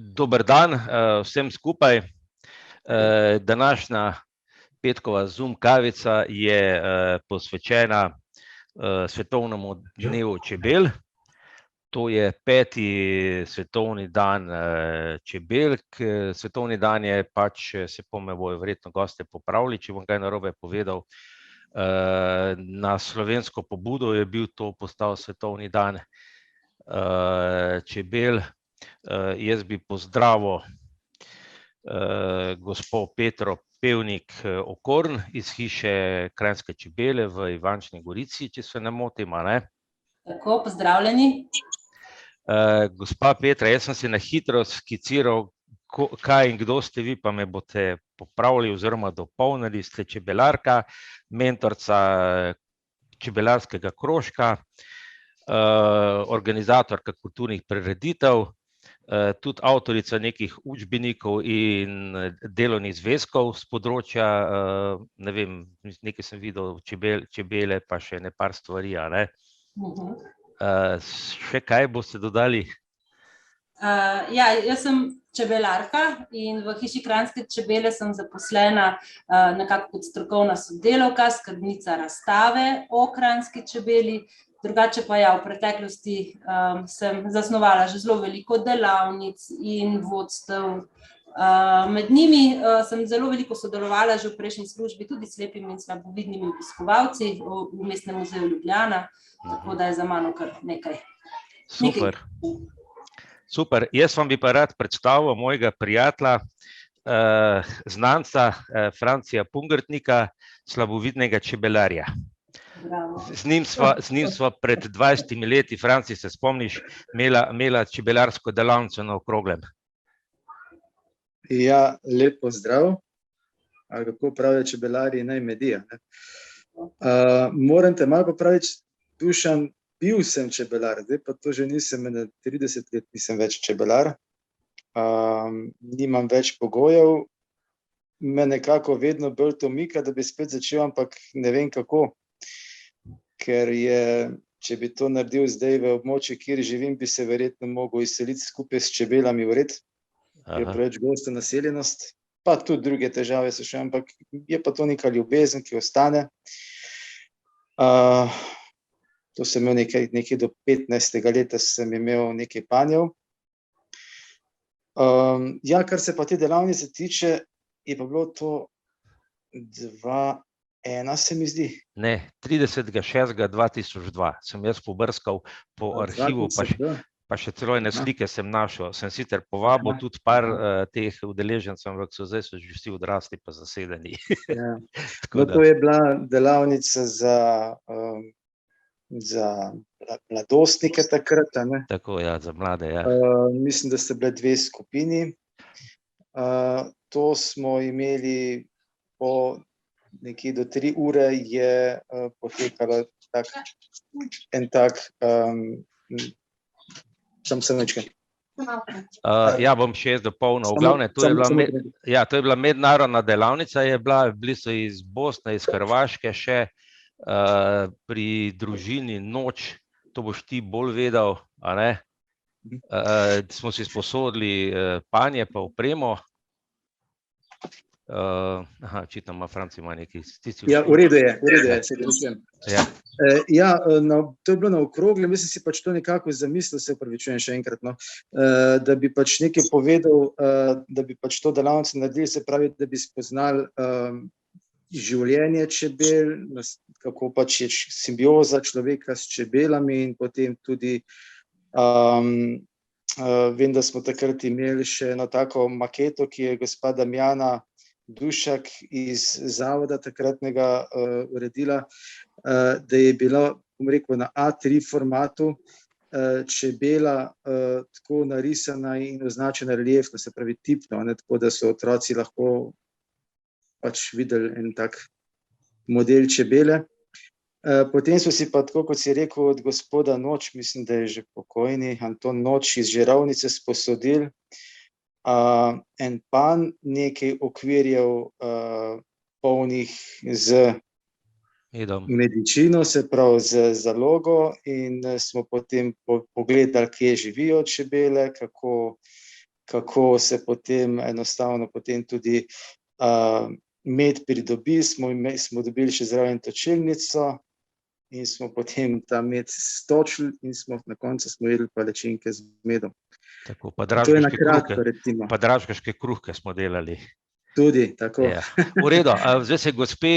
Dober dan vsem skupaj. Današnja petkova Zoom kavica je posvečena svetovnemu dnevu čebel. To je 5. svetovni dan čebel. Svetovni dan je pač, se me bojo verjetno goste popravili, če bom kaj narobe povedal. Na slovensko pobudo je bil to postal svetovni dan čebel. Jaz bi pozdravil gospo Petro Pevnik Okorn iz hiše Kranjske čebele v Ivančni Gorici, če se ne motim, a ne? Tako, pozdravljeni. Gospa Petra, jaz sem si na hitro skiciral, kaj in kdo ste vi, pa me boste popravili oziroma dopolnili. Ste čebelarka, mentorca čebelarskega krožka, organizatorka kulturnih prireditev, tudi avtorica nekih učbenikov in delovnih zvezkov z področja, ne vem, nekaj sem videl, čebele pa še ne par stvari, a ne? Še kaj boste dodali? Ja, jaz sem čebelarka in v hiši Kranjske čebele sem zaposlena nekako kot strokovna sodelavka, skrbnica razstave o kranjski čebeli. Drugače pa ja, v preteklosti sem zasnovala že zelo veliko delavnic in vodstev. Med njimi sem zelo veliko sodelovala že v prejšnji službi, tudi s slepimi in slabovidnimi obiskovalci v Mestnem muzeju Ljubljana, tako da je za mano kar nekaj. Super. Jaz vam bi pa rad predstavil mojega prijatelja, znanca Francija Pungartnika, slabovidnega čebelarja. Z njim sva pred 20 leti, Franci, se spomniš, imela čebelarsko delavnico na Okroglem. Ja, lep pozdrav. Kako pravijo čebelarji, naj medijo. Moram te malo popraviti, Dušan, bil sem čebelar, zdaj pa to že nisem, 30 let nisem več čebelar. Nimam več pogojev, me nekako vedno bolj to mika, da bi spet začel, ampak ne vem kako. Ker je, če bi to naredil zdaj v območju, kjer živim, bi se verjetno mogel izseliti skupaj s čebelami v red, je preveč gosta naseljenost, pa tudi druge težave so še, ampak je pa to neka ljubezen, ki ostane. To sem imel nekaj do 15. leta sem imel nekaj panjev. Ja, kar se pa te delavnice tiče, je pa bilo to 2-1, se mi zdi. Ne, 30.6.2002 sem jaz pobrskal po arhivu, pa še celo ene slike sem našel. Sem sicer povabil tudi par teh udeležencev, ampak zdaj so že vsi odrasli pa zasedeni. To je bila delavnica za mladostnike takrat, a ne? Tako, ja, za mlade, ja. Mislim, da sta bile 2 skupini. To smo imeli po nekje do 3 ure je potekalo en tak, Ja, bom še jaz dopolnil. V glavne, to je bila mednarodna delavnica, bili so iz Bosne, iz Hrvaške še, pri družini Noč, to boš ti bolj vedel, a ne? Smo si sposodili panje pa opremo. Očitno ima Franci nekaj. Ja, v redu je, se opravičujem. Ja, to je bilo na Okroglem, jaz sem si pač to nekako zamislil, se opravičujem še enkrat, da bi pač nekaj povedal, da bi pač to delavnico naredili, se pravi, da bi spoznali življenje čebel, kako pač je simbioza človeka s čebelami in potem tudi vem, da smo takrat imeli še eno tako maketo, ki je gospa Damjana Dušak iz zavoda takratnega uredila, da je bila, bom rekel, na A3 formatu čebela tako narisana in označena reliefno, se pravi tipno, tako da so otroci lahko pač videli en tak model čebele. Potem so si pa, tako kot si rekel, od gospoda Noč, mislim, da je že pokojni, Anton Noč iz Žeravnice sposodili en pan, nekaj okvirjev polnih z medicino, se pravi z zalogo, in smo potem pogledali, kje živijo čebele, kako kako se potem enostavno potem tudi med pridobi, smo dobili še zraven točilnico in smo potem ta med stočili in na koncu smo jedli palačinke z medom. Tako, pa To je na kratko, recimo. Pa dražgaške kruhke smo delali. Tudi, tako. Ja. V redu, zdaj se gospe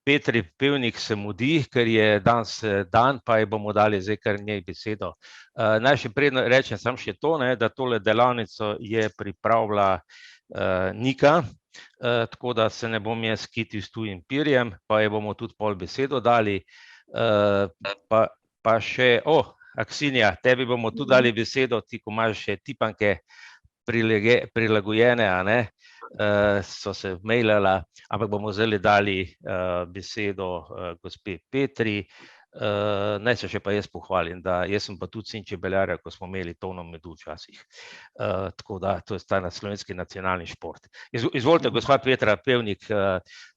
Petri Pevnik se mudi, ker je danes dan, pa ji bomo dali zdaj kar njej besedo. Naj še predno rečem samo še to, da tole delavnico je pripravila Nika, tako da se ne bom jaz kitil s tujim pirjem, pa ji bomo tudi pol besedo dali. Pa še, Aksinja, tebi bomo tudi dali besedo, ti, ko imaš še tipanke prilagojene, so se mailala, ampak bomo zdaj dali besedo gospe Petri. Naj se še pa jaz pohvalim, da jaz sem pa tudi sin čebelarja, ko smo imeli tovno medu včasih. Tako da, to je ta slovenski nacionalni šport. Izvolite, gospa Petra Pevnik,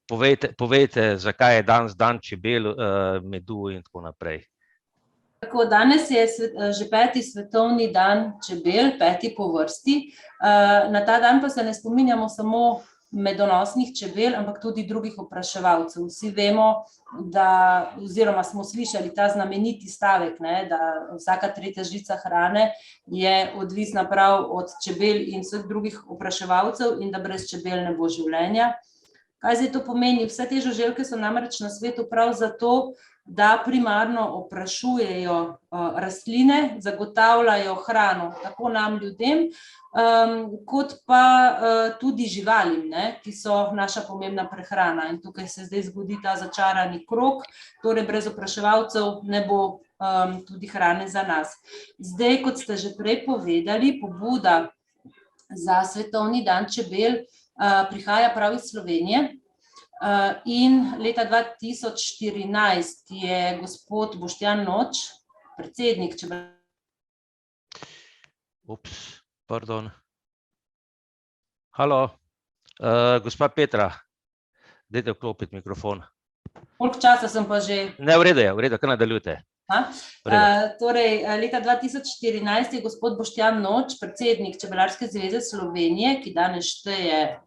povejte, zakaj je danes dan čebel, medu in tako naprej. Tako, danes je že 5. svetovni dan čebel, 5. po vrsti. Na ta dan pa se ne spominjamo samo medonosnih čebel, ampak tudi drugih opraševalcev. Vsi vemo, oziroma smo slišali ta znameniti stavek, da vsaka 3. žlica hrane je odvisna prav od čebel in vseh drugih opraševalcev in da brez čebel ne bo življenja. Kaj zdaj to pomeni? Vse te žuželke so namreč na svetu prav zato, da primarno oprašujejo rastline, zagotavljajo hrano tako nam ljudem, kot pa tudi živalim, ki so naša pomembna prehrana. In tukaj se zdaj zgodi ta začarani krog, torej brez opraševalcev ne bo tudi hrane za nas. Zdaj, kot ste že prej povedali, pobuda za svetovni dan čebel prihaja prav iz Slovenije. In leta 2014 je gospod Boštjan Noč, predsednik Pardon. Halo, gospa Petra, dajte vklopiti mikrofon. Koliko časa sem pa že? Ne, v redu, kar nadaljujte. Torej, leta 2014 je gospod Boštjan Noč, predsednik Čebelarske zveze Slovenije, ki danes šteje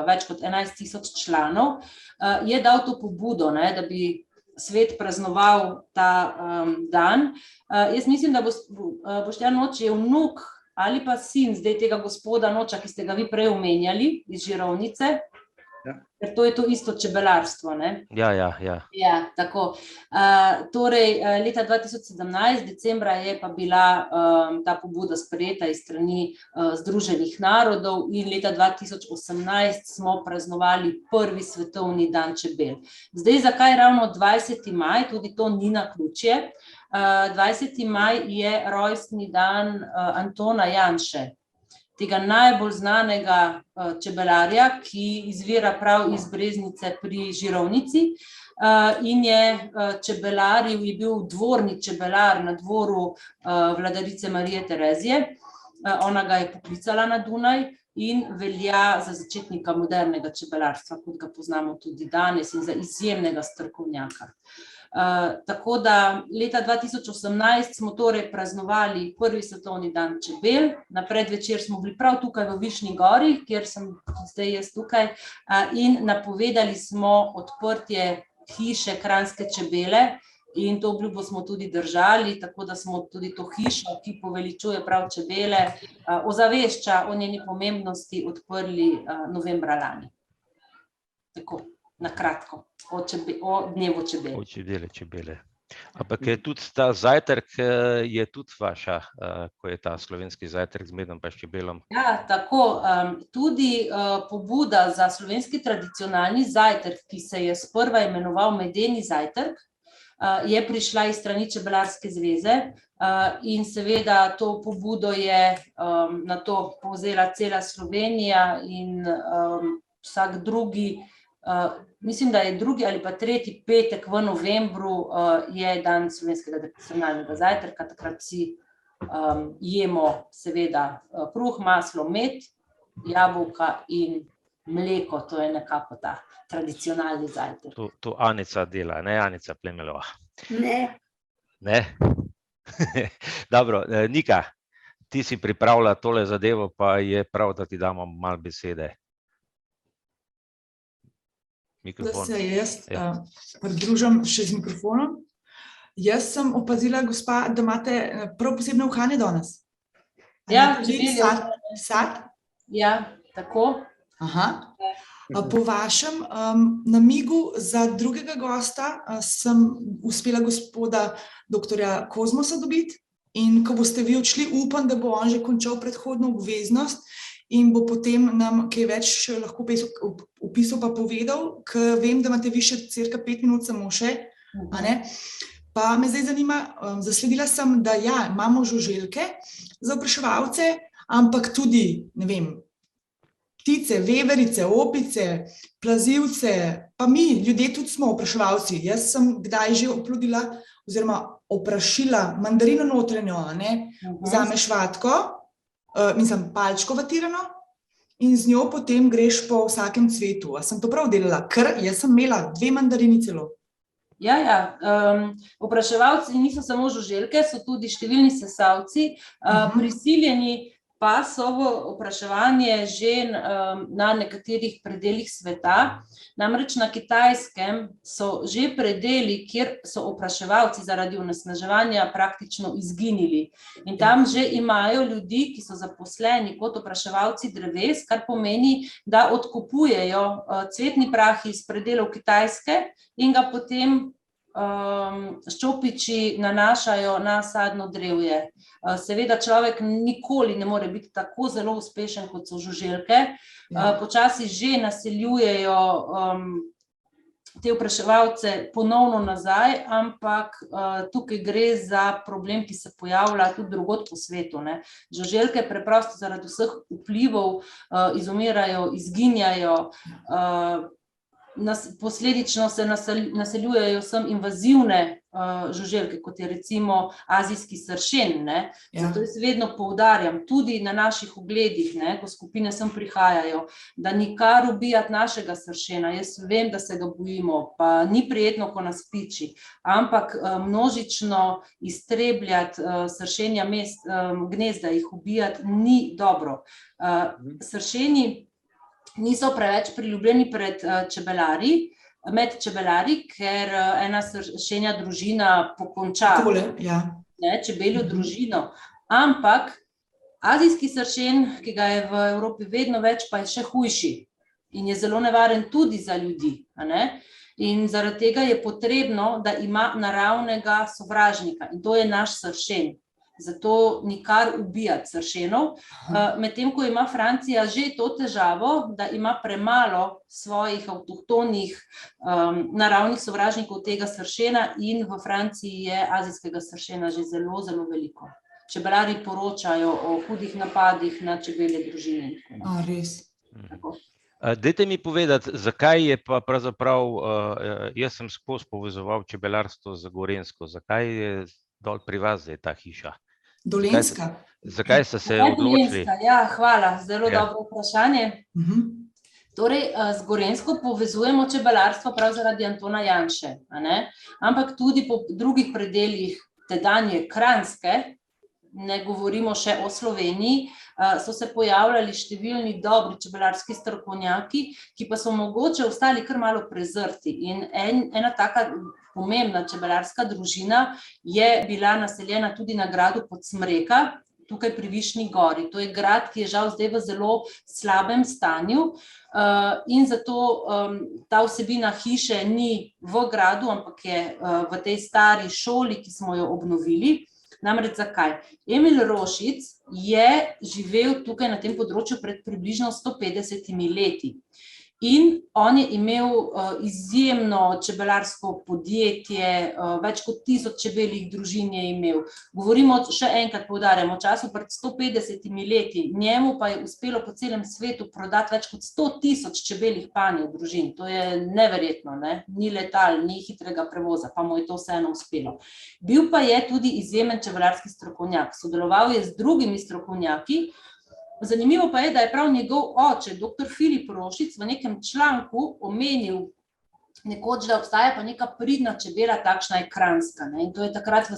več kot 11.000 članov, je dal to pobudo, da bi svet praznoval ta dan. Jaz mislim, da Boštjan Noč je vnuk ali pa sin zdaj tega gospoda Noča, ki ste ga vi prej omenjali iz Žirovnice. Ker to je to isto čebelarstvo, ne? Ja. Ja, tako. Torej, leta 2017, decembra je pa bila ta pobuda sprejeta iz strani Združenih narodov in leta 2018 smo praznovali prvi svetovni dan čebel. Zdaj, zakaj ravno 20. maj, tudi to ni naključje. 20. maj je rojstni dan Antona Janše, tega najbolj znanega čebelarja, ki izvira prav iz Breznice pri Žirovnici in je čebelaril, je bil dvorni čebelar na dvoru vladarice Marije Terezije. Ona ga je poklicala na Dunaj in velja za začetnika modernega čebelarstva, kot ga poznamo tudi danes, in za izjemnega strokovnjaka. Tako da leta 2018 smo torej praznovali prvi svetovni dan čebel. Na predvečer smo bili prav tukaj v Višnji Gori, kjer sem zdaj jaz tukaj, in napovedali smo odprtje hiše Kranjske čebele in to obljubo smo tudi držali, tako da smo tudi to hišo, ki poveličuje prav čebele, ozavešča o njeni pomembnosti, odprli novembra lani. Tako. Na kratko, o dnevu čebel. O čebele. Ampak je tudi ta zajtrk, je tudi vaša, ko je ta slovenski zajtrk z medom pa s čebelom. Ja, tako. Tudi pobuda za slovenski tradicionalni zajtrk, ki se je sprva imenoval Medeni zajtrk, je prišla iz strani Čebelarske zveze in seveda to pobudo je na to povzela cela Slovenija in vsak drugi, mislim, da je 2. ali pa 3. petek v novembru je dan slovenskega tradicionalnega zajtrka, takrat si jemo seveda kruh, maslo, med, jabolka in mleko, to je nekako ta tradicionalni zajtrk. To Anica dela, ne Anica Plemelova? Ne. Ne? Dobro, Nika, ti si pripravila tole zadevo, pa je prav, da ti damo malo besede. Da Mikrofon. se jaz pridružim še z mikrofonom. Jaz sem opazila, gospa, da imate prav posebne uhane danes. Ja, sad? Ja, tako. Aha. Po vašem namigu za drugega gosta sem uspela gospoda doktorja Kozmosa dobiti in ko boste vi odšli, upam, da bo on že končal predhodno obveznost in bo potem nam kaj več lahko opisal pa povedal, ker vem, da imate vi še cirka 5 minut samo še, a ne? Pa me zdaj zanima, zasledila sem, da ja, imamo žuželke za opraševalce, ampak tudi, ne vem, ptice, veverice, opice, plazivce, pa mi, ljudje tudi smo opraševalci. Jaz sem kdaj že oplodila oziroma oprašila mandarino notranjo, ne? Vzameš vatko, palčko vatirano in z njo potem greš po vsakem cvetu. A sem to prav delala? Ker jaz sem imela 2 mandarini celo. Ja, opraševalci niso samo žuželke, so tudi številni sesalci, prisiljeni pa so v opraševanje že na nekaterih predelih sveta. Namreč na Kitajskem so že predeli, kjer so opraševalci zaradi onesnaževanja praktično izginili. In tam že imajo ljudi, ki so zaposleni kot opraševalci dreves, kar pomeni, da odkupujejo cvetni prah iz predelov Kitajske in ga potem ščopiči nanašajo na sadno drevje. Seveda človek nikoli ne more biti tako zelo uspešen, kot so žuželke. Počasi že naseljujejo te opraševalce ponovno nazaj, ampak tukaj gre za problem, ki se pojavlja tudi drugod po svetu, ne. Žuželke preprosto zaradi vseh vplivov izumirajo, izginjajo, posledično se naseljujejo sem invazivne žuželke, kot je recimo azijski sršen, ne. Zato jaz vedno poudarjam, tudi na naših ogledih, ne, ko skupine sem prihajajo, da nikar ubijati našega sršena. Jaz vem, da se ga bojimo, pa ni prijetno, ko nas piči, ampak množično iztrebljati sršenja gnezda, jih ubijati ni dobro. Sršeni niso preveč priljubljeni med čebelarji, ker ena sršenja družina pokonča čebeljo družino. Ampak azijski sršen, ki ga je v Evropi vedno več, pa je še hujši in je zelo nevaren tudi za ljudi, a ne. In zaradi tega je potrebno, da ima naravnega sovražnika in to je naš sršen. Zato nikar ubijati sršenov, medtem ko ima Francija že to težavo, da ima premalo svojih avtohtonih naravnih sovražnikov tega sršena in v Franciji je azijskega sršena že zelo, zelo veliko. Čebelarji poročajo o hudih napadih na čebelje družine. Res. Dajte mi povedati, zakaj je pa pravzaprav, jaz sem skozi povezoval čebelarstvo z Gorenjsko, zakaj je dol pri vas zdaj ta hiša? Dolenjska. Zakaj ste se odločili? Ja, hvala, zelo dobro vprašanje. Torej, z Gorenjsko povezujemo čebelarstvo prav zaradi Antona Janše, a ne? Ampak tudi po drugih predelih tedanje Kranjske, ne govorimo še o Sloveniji, so se pojavljali številni dobri čebelarski strokovnjaki, ki pa so mogoče ostali kar malo prezrti. In ena taka pomembna čebelarska družina je bila naseljena tudi na gradu Podsmreka, tukaj pri Višnji gori. To je grad, ki je žal zdaj v zelo slabem stanju in zato ta vsebina hiše ni v gradu, ampak je v tej stari šoli, ki smo jo obnovili. Namreč zakaj? Emil Rošic je živel tukaj na tem področju pred približno 150 leti. In on je imel izjemno čebelarsko podjetje, več kot 1000 čebeljih družin je imel. Govorimo, še enkrat poudarjam, o času pred 150 leti, njemu pa je uspelo po celem svetu prodati več kot 100 000 čebeljih panjev družin. To je neverjetno, ne? Ni letal, ni hitrega prevoza, pa mu je to vseeno uspelo. Bil pa je tudi izjemen čebelarski strokovnjak, sodeloval je z drugimi strokovnjaki. Zanimivo pa je, da je prav njegov oče, dr. Filip Rošic, v nekem članku omenil nekoč, da obstaja pa neka pridna čebela, takšna je kranjska, ne, in to je takrat v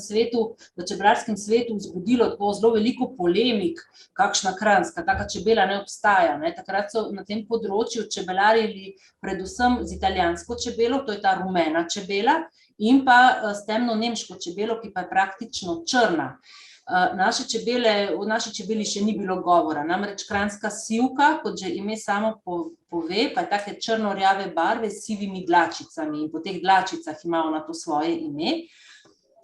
čebelarskem svetu vzbudilo tako zelo veliko polemik, kakšna kranjska, taka čebela ne obstaja, ne, takrat so na tem področju čebelarili predvsem z italijansko čebelo, to je ta rumena čebela, in pa s temno nemško čebelo, ki pa je praktično črna. O naši čebeli še ni bilo govora, namreč kranjska sivka, kot že ime samo pove, pa je take črno-rjave barve s sivimi dlačicami in po teh dlačicah ima ona to svoje ime.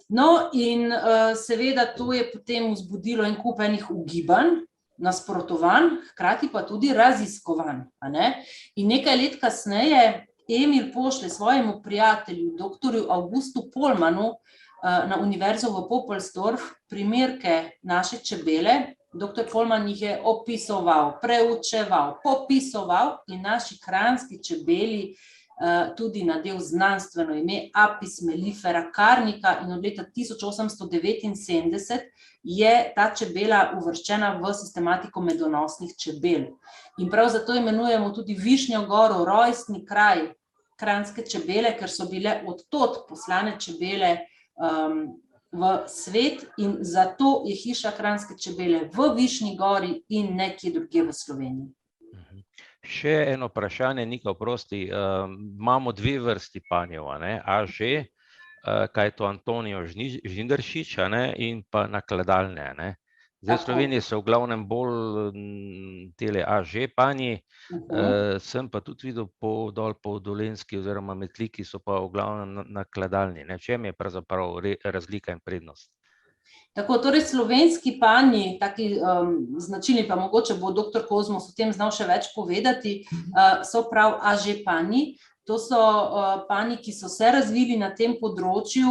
No, in seveda to je potem vzbudilo en kup enih ugibanj, nasprotovanj, hkrati pa tudi raziskovanj, a ne. In nekaj let kasneje Emil pošlje svojemu prijatelju, doktorju Augustu Polmanu, na univerzo v Poppelsdorf primerke naše čebele. Doktor Polman jih je opisoval, preučeval, popisoval in naši kranjski čebeli tudi nadel znanstveno ime Apis mellifera carnica in od leta 1879 je ta čebela uvrščena v sistematiko medonosnih čebel. In prav zato imenujemo tudi Višnjo goro rojstni kraj kranjske čebele, ker so bile od tod poslane čebele v svet in zato je hiša kranjske čebele v Višnji gori in nekje drugje v Sloveniji. Še eno vprašanje, Nika, oprosti, imamo dve vrsti panjev, a ne, AŽ, kaj je to Antonijo Žnidaršič, a ne, in pa nakladalne, a ne. Zdaj v Sloveniji so v glavnem bolj tele AŽ panji, sem pa tudi videl dol po Dolenjski oziroma Metliki so pa v glavnem nakladalni, ne, v čem je pravzaprav razlika in prednost? Tako, torej slovenski panji, taki značilni, pa mogoče bo doktor Kozmos o tem znal še več povedati, so prav AŽ panji. To so panji, ki so se razvili na tem področju,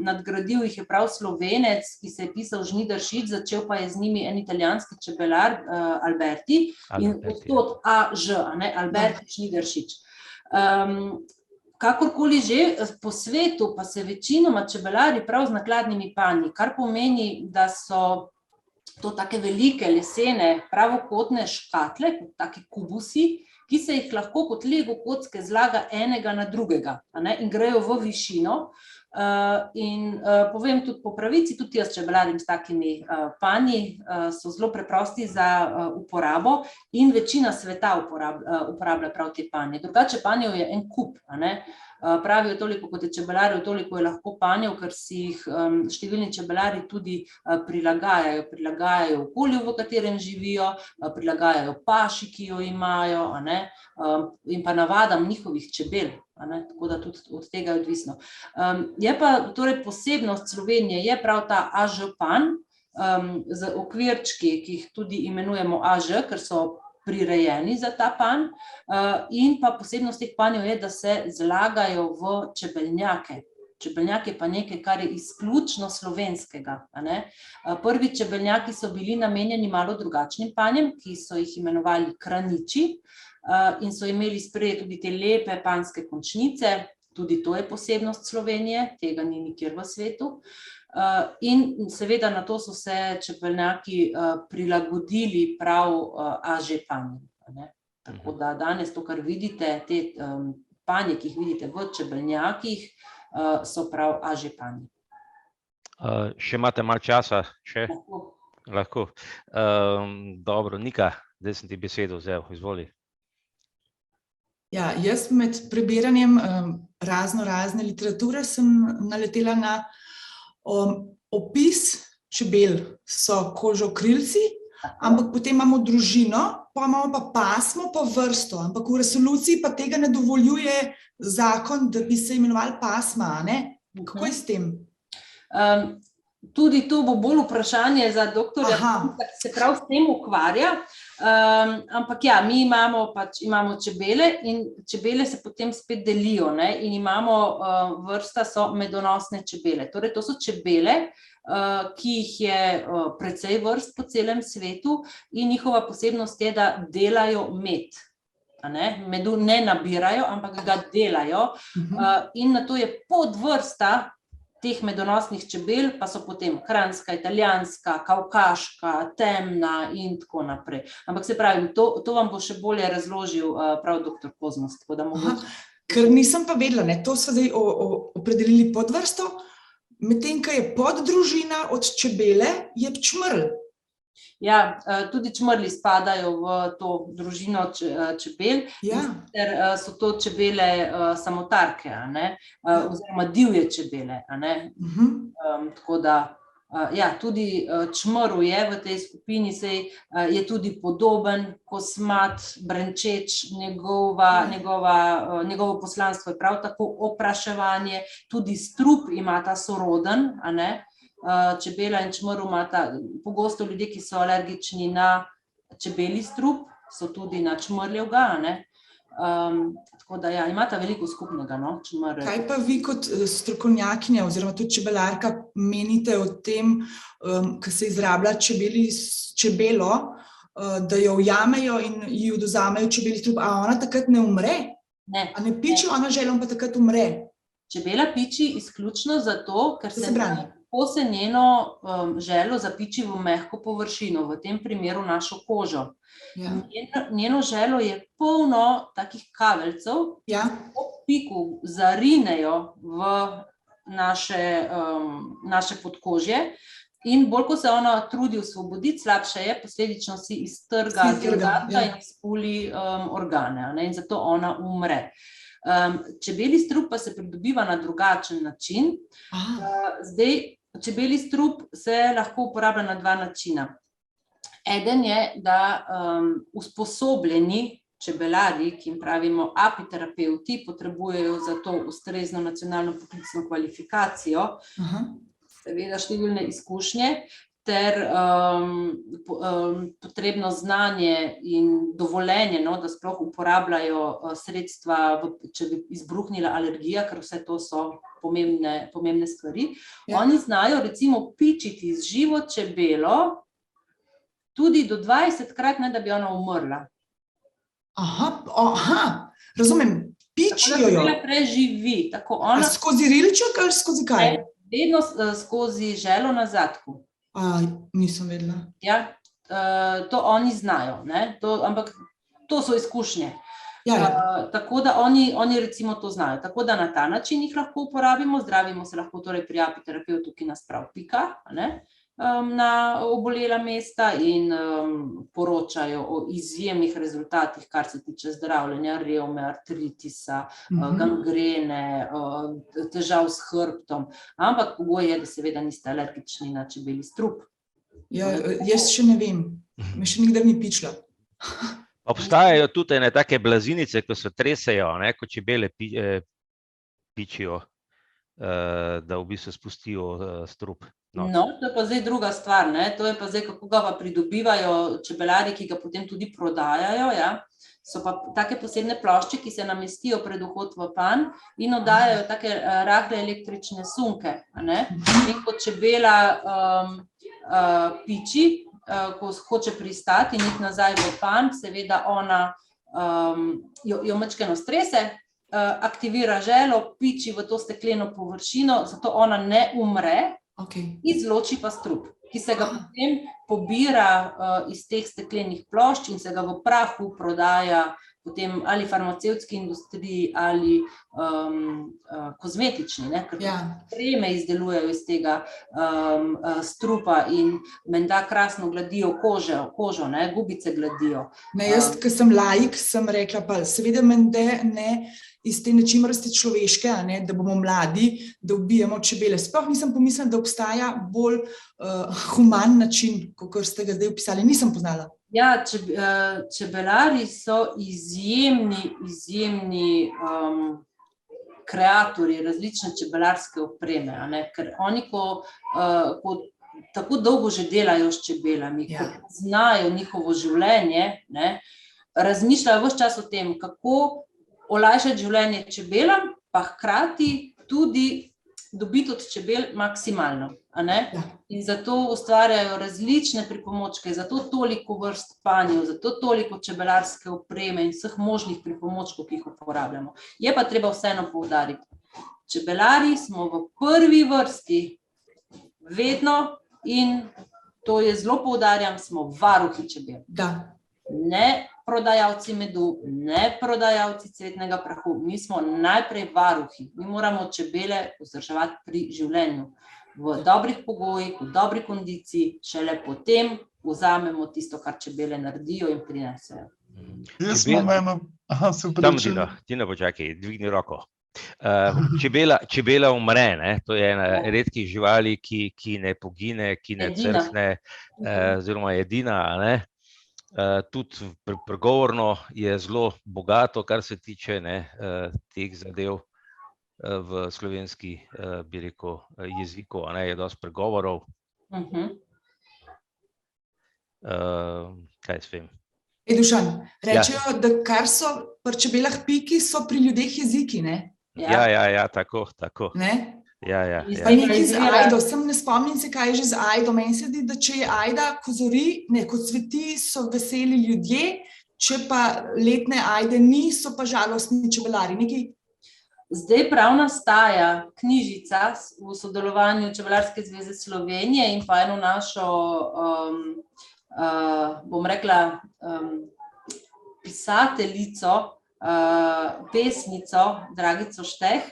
nadgradil jih je prav Slovenec, ki se je pisal Žnidaršič, začel pa je z njimi en italijanski čebelar, Alberti, in odtod AŽ, a ne, Alberti Žnidaršič. Kakorkoli že, po svetu pa se večinoma čebelari prav z nakladnimi panji, kar pomeni, da so to take velike lesene pravokotne škatle, kot taki kubusi, ki se jih lahko kot lego kocke zlaga enega na drugega, a ne, in grejo v višino. In povem tudi po pravici, tudi jaz čebelarim s takimi panji, so zelo preprosti za uporabo in večina sveta uporablja prav te panje. Drugače panjev je en kup, a ne. Pravijo, toliko kot je čebelarjev, toliko je lahko panjev, ker si jih številni čebelari tudi prilagajajo okolju, v katerem živijo, prilagajajo paši, ki jo imajo, a ne, in pa navadam njihovih čebel, a ne, tako da tudi od tega je odvisno. Je pa torej posebnost Slovenije, je prav ta AŽ panj z okvirčki, ki jih tudi imenujemo AŽ, ker so prirejeni za ta panj, in pa posebnost teh panjev je, da se zlagajo v čebelnjake. Čebelnjak je pa nekaj, kar je izključno slovenskega, a ne. Prvi čebelnjaki so bili namenjeni malo drugačnim panjem, ki so jih imenovali kraniči, in so imeli spreje tudi te lepe panjske končnice, tudi to je posebnost Slovenije, tega ni nikjer v svetu. In seveda na to so se čebelnjaki prilagodili prav AŽ panjem, a ne. Tako da danes to, kar vidite, te panje, ki jih vidite v čebelnjakih, so prav AŽ panji. Še imate malo časa? Še? Lahko. Dobro, Nika, zdaj sem ti besedo vzel, izvoli. Ja, jaz med prebiranjem razne literature sem naletela na opis čebel, so kožokrilci, ampak potem imamo družino, pa imamo pa pasmo, pa vrsto, ampak v resoluciji pa tega ne dovoljuje zakon, da bi se imenovali pasma, a ne? Kako je s tem? Tudi to bo bolj vprašanje za doktorja, ki se prav s tem ukvarja, ampak ja, mi imamo čebele in čebele se potem spet delijo, ne, in imamo vrsta so medonosne čebele. Torej, to so čebele, ki jih je precej vrst po celem svetu in njihova posebnost je, da delajo med. A ne, medu ne nabirajo, ampak ga delajo, in nato je podvrsta teh medonosnih čebel, pa so potem kranjska, italijanska, kavkaška, temna in tako naprej. Ampak se pravim, to vam bo še bolje razložil prav doktor Kozmos, tako da mogoče. Ker nisem pa vedela, ne, to smo zdaj opredelili podvrsto, medtem, ko je poddružina od čebele, je čmrlj. Ja, tudi čmrlji spadajo v to družino čebel, ker so to čebele samotarke, oziroma divje čebele. Tako da, ja, tudi čmrlj je v tej skupini, saj je tudi podoben, kosmat, brenčeč, njegovo poslanstvo je prav tako opraševanje, tudi strup imata soroden, čebela in čmrlj imata, pogosto ljudje, ki so alergični na čebeli strup, so tudi na čmrljevga, tako da ja, imata veliko skupnega, čmrlj. Kaj pa vi kot strokovnjakinja oziroma tudi čebelarka menite o tem, ko se izrablja čebelo, da jo ujamejo in ji odvzamejo čebeli strup, a ona takrat ne umre? Ne. A ne piči ona želom, pa takrat umre? Čebela piči izključno zato, ker se njeno želo zapiči v mehko površino, v tem primeru našo kožo. Ja. Njeno želo je polno takih kaveljcev, Ja. ki po piku zarinejo v naše podkožje in bolj, ko se ona trudi osvoboditi, slabše je, posledično si iztrga organa in izpuli organe, in zato ona umre. Čebeli strup pa se pridobiva na drugačen način. Zdaj, čebeli strup se lahko uporablja na dva načina. Eden je, da usposobljeni čebelari, ki jim pravimo apiterapevti, potrebujejo za to ustrezno nacionalno poklicno kvalifikacijo, seveda številne izkušnje, ter potrebno znanje in dovoljenje, da sploh uporabljajo sredstva, če bi izbruhnila alergija, ker vse to so pomembne stvari. Ja. Oni znajo recimo pičiti z živo čebelo tudi do 20-krat, ne da bi ona umrla. Razumem, pičijo jo. Čebela preživi. A skozi rilček ali skozi kaj? Vedno skozi želo na zadku. Nisem vedela. Ja, to oni znajo, ampak to so izkušnje. Ja. Tako da oni recimo to znajo. Tako da na ta način jih lahko uporabimo, zdravimo se lahko torej pri apiterapevtu, ki nas prav pika, na obolela mesta in poročajo o izjemnih rezultatih, kar se tiče zdravljenja revme, artritisa, gangrene, težav s hrbtom, ampak pogoj je, da seveda niste alergični na čebeli strup. Ja, jaz še ne vem, me še nikdar ni pičila. Obstajajo tudi ene take blazinice, ko se tresejo, ko čebele pičijo, da v bistvu spustijo strup. To je pa zdaj druga stvar, to je pa zdaj, kako ga pa pridobivajo čebelari, ki ga potem tudi prodajajo, so pa take posebne plošče, ki se namestijo pred vhod v panj in oddajajo take rahle električne sunke, in ko čebela piči, ko hoče pristati in iti nazaj v panj, seveda ona jo majčkeno strese, aktivira želo, piči v to stekleno površino, zato ona ne umre, izloči pa strup, ki se ga potem pobira iz teh steklenih plošč in se ga v prahu prodaja potem ali farmacevtski industriji ali kozmetični, ker kreme izdelujejo iz tega strupa in menda krasno gladijo kožo, gubice gladijo. Jaz, ko sem laik, sem rekla, pa seveda menda ne iz te nečimrsti človeške, da bomo mladi, da ubijemo čebele. Sploh nisem pomislila, da obstaja bolj human način, kakor ste ga zdaj opisali. Nisem poznala. Ja, čebelari so izjemni kreatorji različne čebelarske opreme, ker oni, ko tako dolgo že delajo s čebelami, ko znajo njihovo življenje, razmišljajo ves čas o tem, kako olajšati življenje čebelam, pa hkrati tudi dobiti od čebel maksimalno. In zato ustvarjajo različne pripomočke, zato toliko vrst panjev, zato toliko čebelarske opreme in vseh možnih pripomočkov, ki jih uporabljamo. Je pa treba vseeno poudariti, čebelari smo v prvi vrsti vedno in to je zelo poudarjam, smo varuhi čebel. ne prodajalci medu, ne prodajalci cvetnega prahu, mi smo najprej varuhi, mi moramo čebele vzdrževati pri življenju, v dobrih pogojih, v dobri kondiciji, šele potem vzamemo tisto, kar čebele naredijo in prinesejo. Jaz imam eno, se upravičujem. Tina, počakaj, dvigni roko. Čebela umre, ne? To je ena redkih živali, ki ne pogine, ki ne crkne, oziroma edina, ne? Tudi pregovorno je zelo bogato, kar se tiče teh zadev v slovenski, bi rekel, jeziku, je dosti pregovorov. Kaj s tem? Dušan, rečejo, da kar so pri čebelah piki, so pri ljudeh jeziki, ne? Ja, tako. Ne? Ja. Pa nekaj z ajdo, ne spomnim se, kaj je že z ajdo. Meni se zdi, da če je ajda, ko zori, ko cveti, so veseli ljudje, če pa letne ajde ni, so pa žalostni čebelari. Zdaj prav nastaja knjižica v sodelovanju Čebelarske zveze Slovenije in pa eno našo, bom rekla, pisateljico, pesnico Dragico Šteh.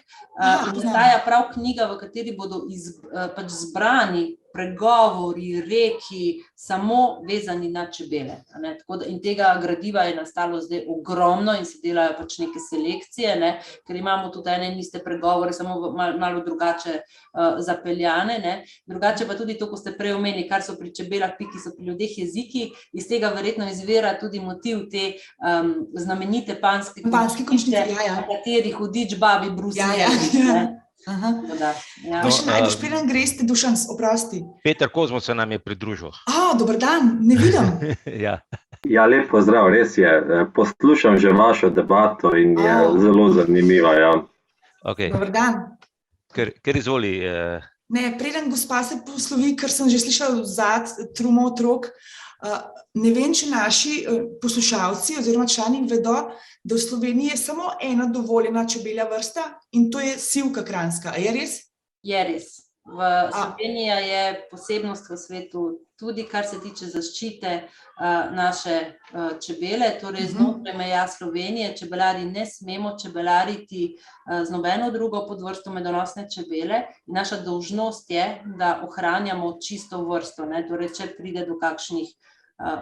Nastaja prav knjiga, v kateri bodo pač zbrani pregovori, reki, samo vezani na čebele. In tega gradiva je nastalo zdaj ogromno in se delajo pač neke selekcije, ker imamo tudi ene in iste pregovore, samo malo drugače zapeljane. Drugače pa tudi to, ko ste prej omenili, kar so pri čebelah piki, so pri ljudeh jeziki, iz tega verjetno izvira tudi motiv te znamenite panske končnice, na kateri hudič babi brusi. Pa še najbolj preden greste, Dušan, oprosti. Peter Kozmo se nam je pridružil. Dober dan, ne vidim. Ja, lep pozdrav, res je. Poslušam že vašo debato in je zelo zanimiva. Dober dan. Ker izvoli. Ne, preden gospa se poslovi, ker sem že slišal zad trumo otrok, ne vem, če naši poslušalci oziroma člani vedo, da v Sloveniji je samo ena dovoljena čebelja vrsta in to je sivka kranjska. Je res? Je res. Slovenija je posebnost v svetu, tudi kar se tiče zaščite naše čebele, torej znotraj meja Slovenije čebelari ne smemo čebelariti z nobeno drugo podvrsto medonosne čebele. Naša dolžnost je, da ohranjamo čisto vrsto, torej če pride do kakšnih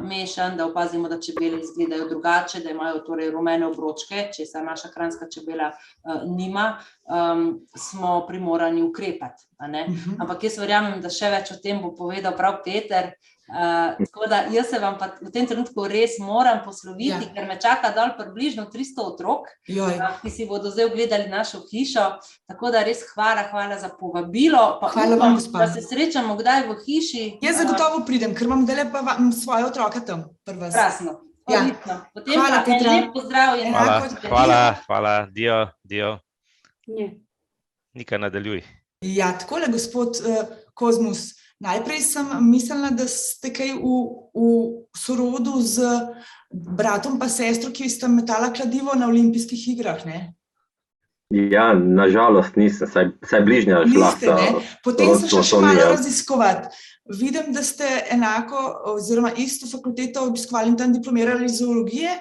mešan, da opazimo, da čebele izgledajo drugače, da imajo torej rumene obročke, česar naša kranjska čebela nima, smo primorani ukrepati. Ampak jaz verjamem, da še več o tem bo povedal prav Peter. Tako da jaz se vam pa v tem trenutku res moram posloviti, ker me čaka dol približno 300 otrok, ki si bodo zdaj ogledali našo hišo, tako da res hvala za povabilo, pa upam, da se srečamo kdaj v hiši. Jaz zagotovo pridem, ker imam dele pa svoje otroke tam prva. Krasno, odlično. Potem pa en lep pozdrav. Hvala, dio. Nika, nadaljuj. Ja, takole, gospod Kozmus, najprej sem mislila, da ste kaj v sorodu z bratom pa sestro, ki sta metala kladivo na olimpijskih igrah, ne? Ja, nažalost nisem, saj bližnja šlahta. Potem sem še malo raziskovati. Vidim, da ste enako oziroma isto fakulteto obiskovali in tam diplomirali zoologije,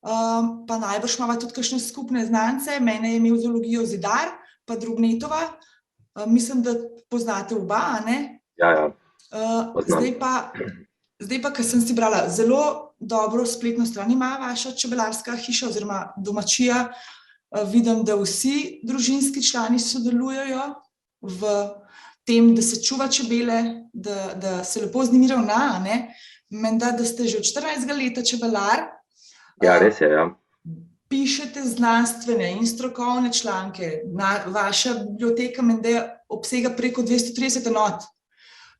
pa najbrž imava tudi kakšne skupne znance. Mene je imel zoologijo Zidar, pa Drobnetova. Mislim, da poznate oba, ne? Ja. Zdaj pa, ker sem si brala, zelo dobro spletno stran ima vaša čebelarska hiša oziroma domačija. Vidim, da vsi družinski člani sodelujejo v tem, da se čuva čebele, da se lepo z njimi ravna, ne? Menda, da ste že od 14. leta čebelar. Ja, res je, ja. Pišete znanstvene in strokovne članke. Vaša biblioteka menda obsega preko 230 enot.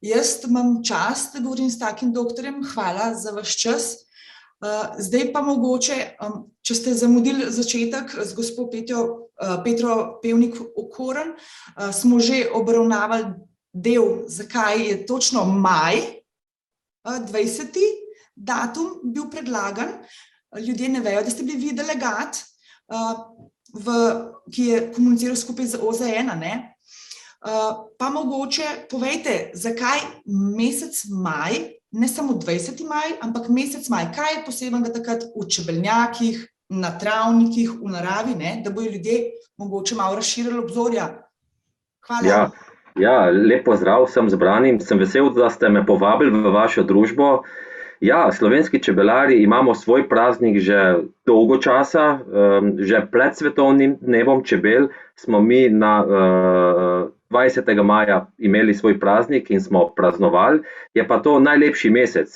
Jaz imam čast, da govorim s takim doktorjem, hvala za vaš čas. Zdaj pa mogoče, če ste zamudili začetek z gospo Petro Pevnik Okorn, smo že obravnavali del, zakaj je točno maj 20. datum bil predlagan. Ljudje ne vejo, da ste bili vi delegat, ki je komuniciral skupaj z OZN, ne? Pa mogoče povejte, zakaj mesec maj ne samo 20. maj, ampak mesec maj. Kaj je posebnega takrat v čebelnjakih, na travnikih, v naravi, ne? Da bojo ljudje mogoče malo razširili obzorja? Hvala. Ja, lep pozdrav vsem zbranim. Sem vesel, da ste me povabili v vašo družbo. Ja, slovenski čebelari imamo svoj praznik že dolgo časa, že pred svetovnim dnevom čebel smo mi na 20. maja imeli svoj praznik in smo praznovali. Je pa to najlepši mesec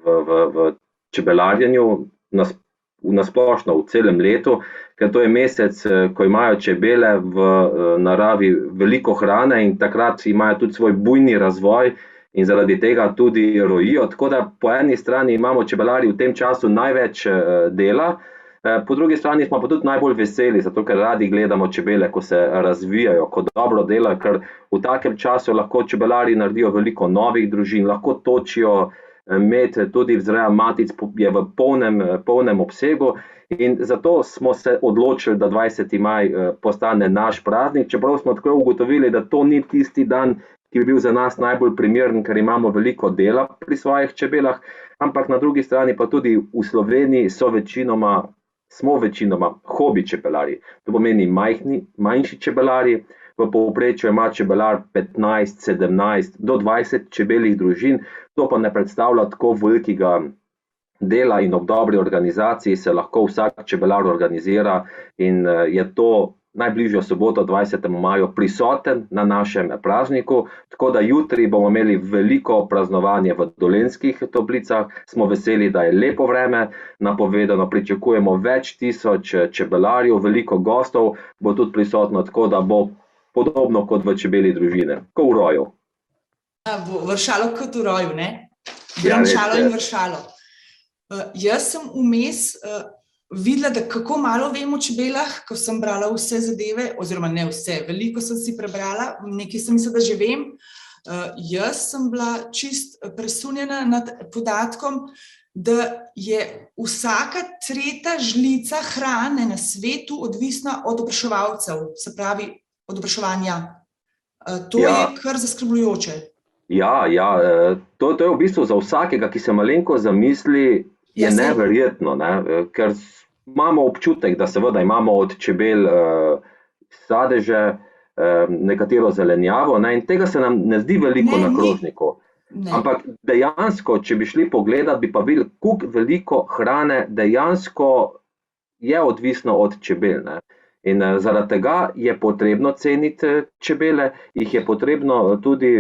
v čebelarjenju, nasplošno v celem letu, ker to je mesec, ko imajo čebele v naravi veliko hrane in takrat imajo tudi svoj bujni razvoj in zaradi tega tudi rojijo. Tako da po eni strani imamo čebelari v tem času največ dela, po drugi strani smo pa tudi najbolj veseli, zato ker radi gledamo čebele, ko se razvijajo, ko dobro delajo, ker v takem času lahko čebelari naredijo veliko novih družin, lahko točijo med, tudi vzreja matic je v polnem obsegu in zato smo se odločili, da 20. maj postane naš praznik, čeprav smo tako ugotovili, da to ni tisti dan, ki bi bil za nas najbolj primeren, ker imamo veliko dela pri svojih čebelah, ampak na drugi strani pa tudi v Sloveniji smo večinoma hobi čebelari. To pomeni manjši čebelari, v povprečju ima čebelar 15, 17 do 20 čebeljih družin, to pa ne predstavlja tako velikega dela in ob dobri organizaciji se lahko vsak čebelar organizira in je to najbližjo soboto 20. maju prisoten na našem prazniku, tako da jutri bomo imeli veliko praznovanje v Dolenjskih Toplicah, smo veseli, da je lepo vreme napovedano, pričakujemo več tisoč čebelarjev, veliko gostov bo tudi prisotno, tako da bo podobno kot v čebeli družine, kot v roju. Bo vršalo kot v roju, ne? Vršalo in vršalo. Jaz sem vmes videla, da kako malo vem o čebelah, ko sem brala vse zadeve, oziroma ne vse, veliko sem si prebrala, nekaj sem mislila, da že vem. Jaz sem bila čist presunjena nad podatkom, da je vsaka tretja žlica hrane na svetu odvisna od opraševalcev, se pravi od opraševanja. To je kar zaskrbljujoče. Ja, to je v bistvu za vsakega, ki se malenko zamisli, je neverjetno, ne? Ker imamo občutek, da seveda imamo od čebel sadeže, nekatero zelenjavo, ne? In tega se nam ne zdi veliko na krožniku. Ampak dejansko, če bi šli pogledat, bi pa videli, koliko veliko hrane dejansko je odvisno od čebel, ne? In zaradi tega je potrebno ceniti čebele, jih je potrebno tudi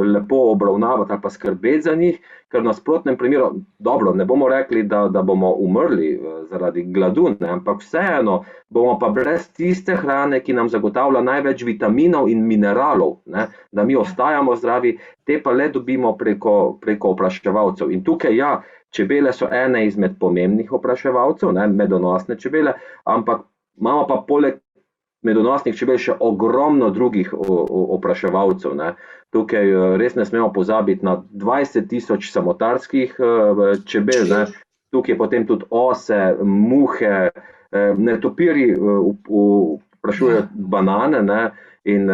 lepo obravnavati ali pa skrbeti za njih, ker v nasprotnem primeru, dobro, ne bomo rekli, da bomo umrli zaradi gladu, ne, ampak vseeno bomo pa brez tiste hrane, ki nam zagotavlja največ vitaminov in mineralov, ne, da mi ostajamo zdravi, te pa le dobimo preko opraševalcev. In tukaj čebele so ene izmed pomembnih opraševalcev, ne, medonosne čebele, ampak imamo pa poleg medonosnih čebel še ogromno drugih opraševalcev, ne. Tukaj res ne smemo pozabiti na 20.000 samotarskih čebel, ne. Tukaj potem tudi ose, muhe, netopirji oprašujejo banane, ne. In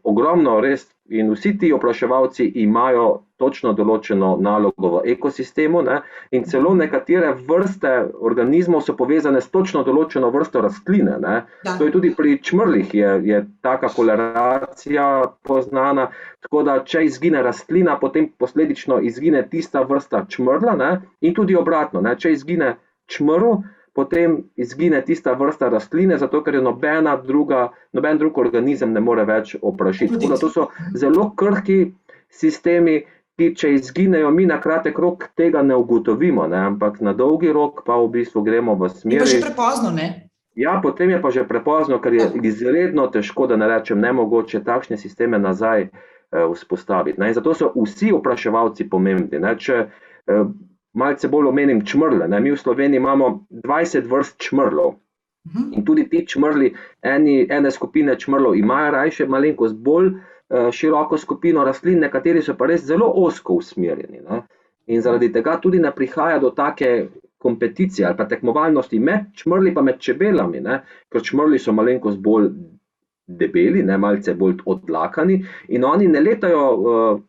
ogromno res, in vsi ti opraševalci imajo točno določeno nalogo v ekosistemu, ne, in celo nekatere vrste organizmov so povezane s točno določeno vrsto rastline, ne. To je tudi pri čmrlih je taka korelacija poznana, tako da če izgine rastlina, potem posledično izgine tista vrsta čmrla, ne, in tudi obratno, ne, če izgine čmrl, potem izgine tista vrsta rastline, zato ker je noben drug organizem ne more več oprašiti. Tako da to so zelo krhki sistemi, ki če izginejo, mi na kratek rok tega ne ugotovimo, ne, ampak na dolgi rok pa v bistvu gremo v smeri. Je pa že prepozno, ne? Ja, potem je pa že prepozno, ker je izredno težko, da ne rečem nemogoče, takšne sisteme nazaj vzpostaviti, ne. In zato so vsi opraševalci pomembni, ne. Če malce bolj omenim čmrle, ne. Mi v Sloveniji imamo 20 vrst čmrlov in tudi ti čmrli, ene skupine čmrlov imajo rajše malenkost bolj široko skupino rastlin, nekateri so pa res zelo ozko usmerjeni, ne. In zaradi tega tudi ne prihaja do take kompeticije ali pa tekmovalnosti med čmrli pa med čebelami, ne, ker čmrli so malenkost bolj debeli, ne, malce bolj odlakani in oni ne letajo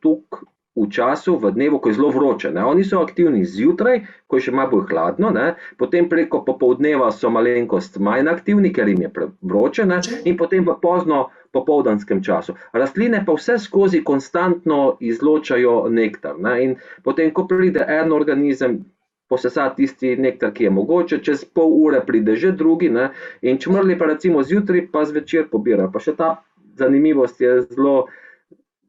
toliko v času, v dnevu, ko je zelo vroče. Ne. Oni so aktivni zjutraj, ko je še malo bolj hladno, ne. Potem preko popoldneva so malenkost manj aktivni, ker jim je vroče, ne. In potem v pozno popoldanskem času. Rastline pa vse skozi konstantno izločajo nektar. Ne. In potem, ko pride en organizem posesati tisti nektar, ki je mogoče, čez pol ure pride že drugi, ne. In čmrlji pa recimo zjutraj pa zvečer pobirajo. Pa še ta zanimivost je zelo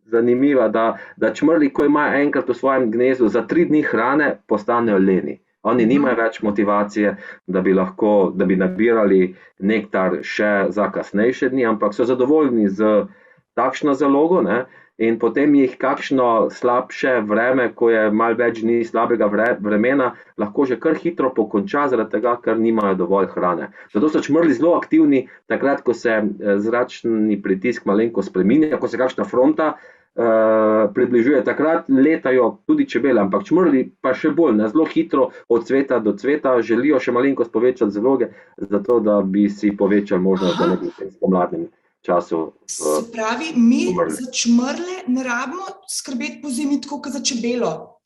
zanimiva, da čmrlji, ko imajo enkrat v svojem gnezdu za 3 dni hrane, postanejo leni. Oni nimajo več motivacije, da bi nabirali nektar še za kasnejše dni, ampak so zadovoljni z takšno zalogo, ne? In potem jih kakšno slabše vreme, ko je malo več dni slabega vremena, lahko že kar hitro pokonča, zaradi tega, ker nimajo dovolj hrane. Zato so čmrlji zelo aktivni, takrat, ko se zračni pritisk malenko spreminja, ko se kakšna fronta približuje, takrat letajo tudi čebele, ampak čmrlji pa še bolj, ne, zelo hitro od cveta do cveta, želijo še malenkost povečati zaloge, zato da bi si povečali možnost, da ne bi v tem spomladnem času. Se pravi, mi za čmrlje ne rabimo skrbeti po zimi tako, kot za čebelo.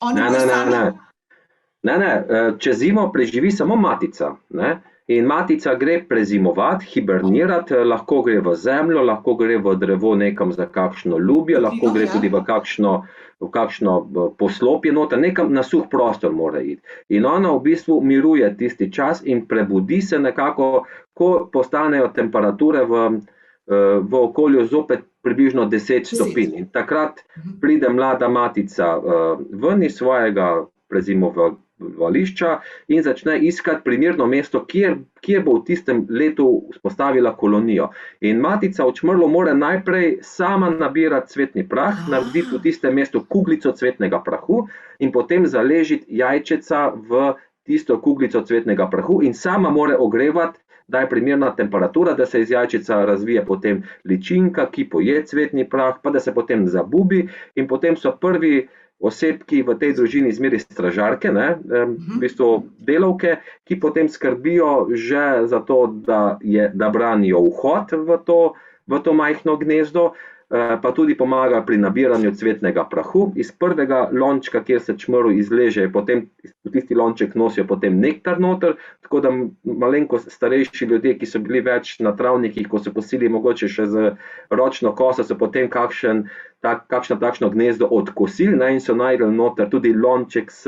Ne, čez zimo preživi samo matica, ne? In matica gre prezimovati, hibernirati, lahko gre v zemljo, lahko gre v drevo nekam za kakšno ljubje, lahko gre tudi v kakšno poslopje noter, nekam na suh prostor mora iti. In ona v bistvu miruje tisti čas in prebudi se nekako, ko postanejo temperature v okolju zopet približno 10 stopinj. In takrat pride mlada matica ven iz svojega prezimovališča in začne iskati primerno mesto, kjer bo v tistem letu vzpostavila kolonijo. In matica v čmrlu mora najprej sama nabirati cvetni prah, narediti v tistem mestu kuglico cvetnega prahu in potem zaležiti jajčeca v tisto kuglico cvetnega prahu in sama mora ogrevati, da je primerna temperatura, da se iz jajčica razvije potem ličinka, ki poje cvetni prah, pa da se potem zabubi in potem so prvi osebki v tej družini zmeri stražarke, ne, v bistvu delavke, ki potem skrbijo že za to, da branijo vhod v to majhno gnezdo, pa tudi pomaga pri nabiranju cvetnega prahu. Iz prvega lončka, kjer se čmrlj izleže, potem v tisti lonček nosijo potem nektar noter, tako da malenkost starejši ljudje, ki so bili več na travnikih, ko so kosili mogoče še z ročno koso, so potem kakšno takšno gnezdo odkosili, ne, in so najdli noter tudi lonček s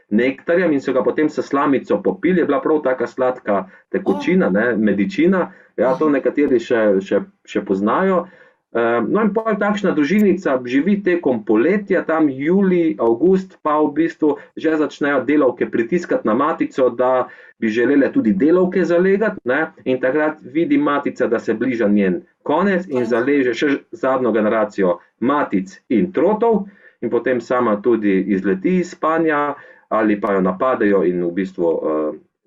nektarjem in so ga potem s slamico popili, je bila prav taka sladka tekočina, ne, medičina, ja, to nekateri še poznajo. No in pol takšna družinica živi tekom poletja, tam julij, avgust, pa v bistvu že začnejo delavke pritiskati na matico, da bi želele tudi delavke zalegati, ne? In takrat vidi matica, da se bliža njen konec in zaleže še zadnjo generacijo matic in trotov in potem sama tudi izleti iz spanja ali pa jo napadejo in v bistvu